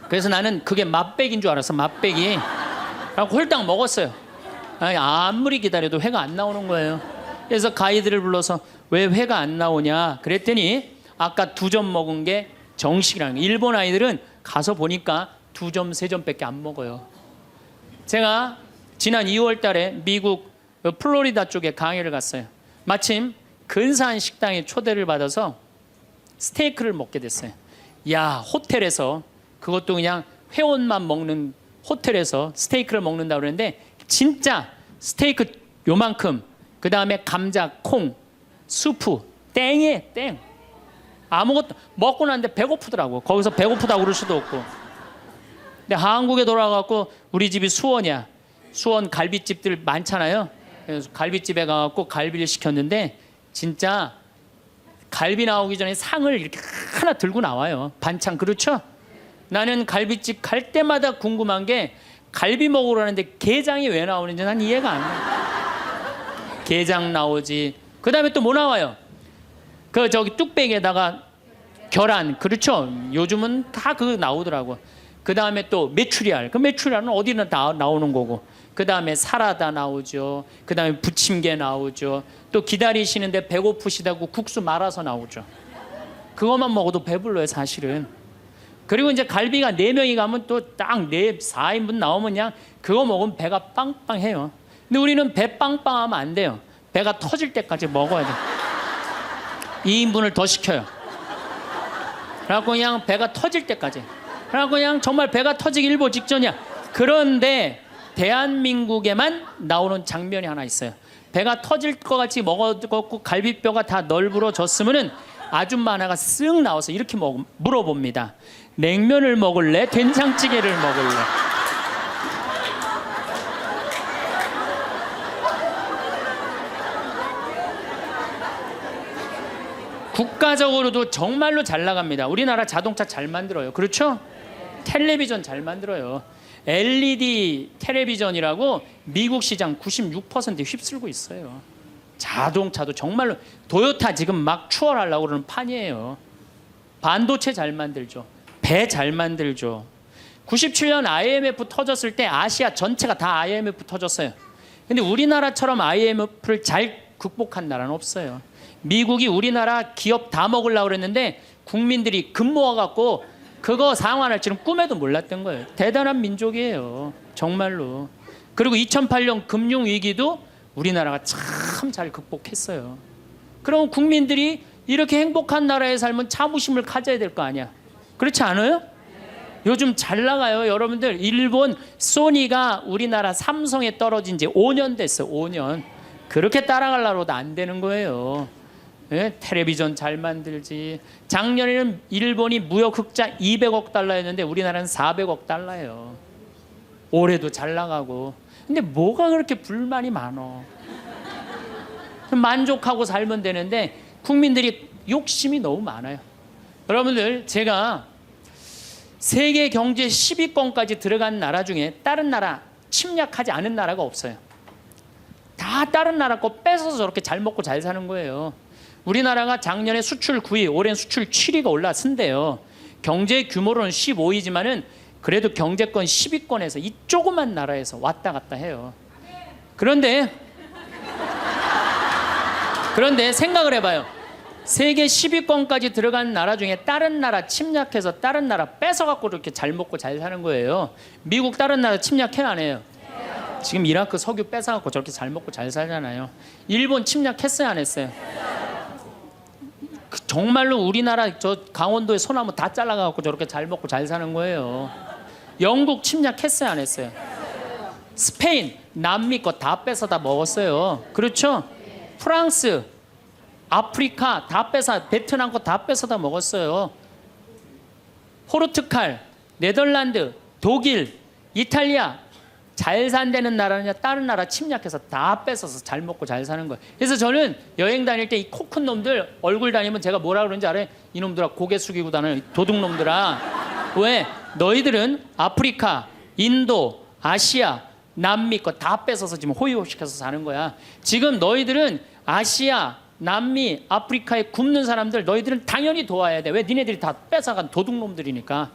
그래서 나는 그게 맛백인 줄 알았어. 맛백이. 그래서 홀딱 먹었어요. 아니, 아무리 기다려도 회가 안 나오는 거예요. 그래서 가이드를 불러서 왜 회가 안 나오냐 그랬더니, 아까 2점 먹은 게 정식이라는 거예요. 일본 아이들은 가서 보니까 2점, 3점밖에 안 먹어요. 제가 지난 2월 달에 미국 플로리다 쪽에 강의를 갔어요. 마침 근사한 식당에 초대를 받아서 스테이크를 먹게 됐어요. 야, 호텔에서, 그것도 그냥 회원만 먹는 호텔에서 스테이크를 먹는다고 그러는데, 진짜 스테이크 요만큼, 그 다음에 감자, 콩, 수프, 땡이에요, 땡. 아무것도 먹고 났는데 배고프더라고. 거기서 배고프다고 그럴 수도 없고. 근데 한국에 돌아가고, 우리 집이 수원이야. 수원 갈비집들 많잖아요. 그래서 갈비집에 가갖고 갈비를 시켰는데, 진짜 갈비 나오기 전에 상을 이렇게 하나 들고 나와요. 반찬. 그렇죠? 나는 갈비집 갈 때마다 궁금한 게, 갈비 먹으러 가는데 게장이 왜 나오는지 난 이해가 안 돼. 게장 나오지. 그 다음에 또 뭐 나와요? 저기 뚝배기에다가 계란. 그렇죠? 요즘은 다 그거 나오더라고. 그 다음에 또 메추리알. 그 메추리알은 어디나 다 나오는 거고. 그 다음에 사라다 나오죠. 그 다음에 부침개 나오죠. 또 기다리시는데 배고프시다고 국수 말아서 나오죠. 그것만 먹어도 배불러요, 사실은. 그리고 이제 갈비가 4명이 가면 또 딱 4인분 나오면 그냥 그거 먹으면 배가 빵빵해요. 근데 우리는 배 빵빵하면 안 돼요. 배가 터질 때까지 먹어야 돼요. 2인분을 더 시켜요. 그래갖고 그냥 배가 터질 때까지. 그래갖고 그냥 정말 배가 터지기 일보 직전이야. 그런데 대한민국에만 나오는 장면이 하나 있어요. 배가 터질 것 같이 먹었고 갈비뼈가 다 널브러졌으면은 아줌마 하나가 쓱 나와서 이렇게 물어봅니다. 냉면을 먹을래? 된장찌개를 먹을래? 국가적으로도 정말로 잘 나갑니다. 우리나라 자동차 잘 만들어요. 그렇죠? 텔레비전 잘 만들어요. LED 텔레비전이라고 미국 시장 96% 휩쓸고 있어요. 자동차도 정말로 도요타 지금 막 추월하려고 그러는 판이에요. 반도체 잘 만들죠. 배 잘 만들죠. 97년 IMF 터졌을 때 아시아 전체가 다 IMF 터졌어요. 근데 우리나라처럼 IMF를 잘 극복한 나라는 없어요. 미국이 우리나라 기업 다 먹으려고 그랬는데 국민들이 금 모아갖고 그거 상환할 줄은 꿈에도 몰랐던 거예요. 대단한 민족이에요. 정말로. 그리고 2008년 금융위기도 우리나라가 참 잘 극복했어요. 그럼 국민들이 이렇게 행복한 나라에 살면 자부심을 가져야 될 거 아니야. 그렇지 않아요? 요즘 잘 나가요. 여러분들 일본 소니가 우리나라 삼성에 떨어진 지 5년 됐어요. 5년. 그렇게 따라가려고도 안 되는 거예요. 예? 텔레비전 잘 만들지. 작년에는 일본이 무역 흑자 200억 달러였는데 우리나라는 400억 달러예요. 올해도 잘 나가고. 근데 뭐가 그렇게 불만이 많어? 만족하고 살면 되는데 국민들이 욕심이 너무 많아요. 여러분들 제가 세계 경제 10위권까지 들어간 나라 중에 다른 나라 침략하지 않은 나라가 없어요. 다 다른 나라 거 뺏어서 저렇게 잘 먹고 잘 사는 거예요. 우리나라가 작년에 수출 9위, 올해는 수출 7위가 올랐은데요. 경제 규모로는 15위지만은 그래도 경제권 10위권에서 이 조그만 나라에서 왔다 갔다 해요. 그런데 생각을 해봐요. 세계 10위권까지 들어간 나라 중에 다른 나라 침략해서 다른 나라 뺏어갖고 이렇게 잘 먹고 잘 사는 거예요. 미국 다른 나라 침략해 안 해요? 지금 이라크 석유 뺏어갖고 저렇게 잘 먹고 잘 살잖아요. 일본 침략했어요 안 했어요? 정말로 우리나라 저 강원도의 소나무 다 잘라갖고 저렇게 잘 먹고 잘 사는 거예요. 영국 침략했어요 안 했어요? 스페인, 남미 거 다 뺏어다 먹었어요. 그렇죠? 프랑스, 아프리카 다 뺏어, 베트남 거 다 뺏어다 먹었어요. 포르투갈, 네덜란드, 독일, 이탈리아 잘 산다는 나라냐 다른 나라 침략해서 다 뺏어서 잘 먹고 잘 사는 거예요. 그래서 저는 여행 다닐 때 이 코 큰 놈들 얼굴 다니면 제가 뭐라 그러는지 알아요? 이놈들아 고개 숙이고 다니는 도둑놈들아. 왜? 너희들은 아프리카, 인도, 아시아, 남미 거 다 뺏어서 지금 호의호식해서 사는 거야. 지금 너희들은 아시아, 남미, 아프리카에 굶는 사람들 너희들은 당연히 도와야 돼. 왜? 니네들이 다 뺏어간 도둑놈들이니까.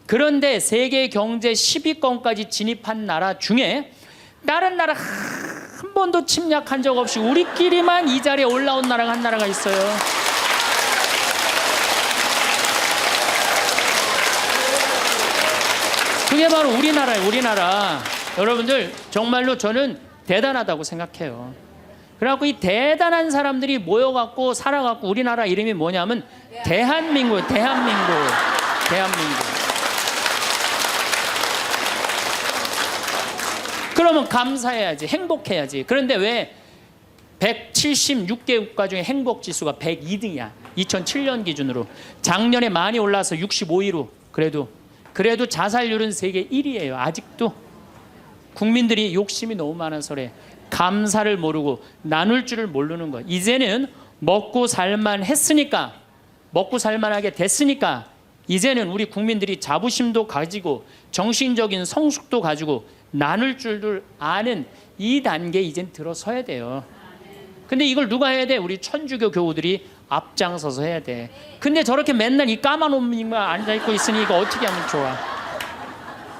그런데 세계 경제 10위권까지 진입한 나라 중에 다른 나라 한 번도 침략한 적 없이 우리끼리만 이 자리에 올라온 나라가 한 나라가 있어요. 그게 바로 우리나라예요. 우리나라. 여러분들 정말로 저는 대단하다고 생각해요. 그래갖고 이 대단한 사람들이 모여갖고 살아갖고 우리나라 이름이 뭐냐면 대한민국이에요. 대한민국. 그러면 감사해야지. 행복해야지. 그런데 왜 176개 국가 중에 행복지수가 102등이야. 2007년 기준으로. 작년에 많이 올라서 65위로. 그래도 자살률은 세계 1위예요. 아직도. 국민들이 욕심이 너무 많아서 그래. 감사를 모르고 나눌 줄을 모르는 거예요. 이제는 먹고 살만 했으니까, 먹고 살만하게 됐으니까 이제는 우리 국민들이 자부심도 가지고 정신적인 성숙도 가지고 나눌 줄을 아는 이 단계에 이젠 들어서야 돼요. 근데 이걸 누가 해야 돼? 우리 천주교 교우들이 앞장서서 해야 돼. 근데 저렇게 맨날 이 까만 옷만 앉아있고 있으니 이거 어떻게 하면 좋아?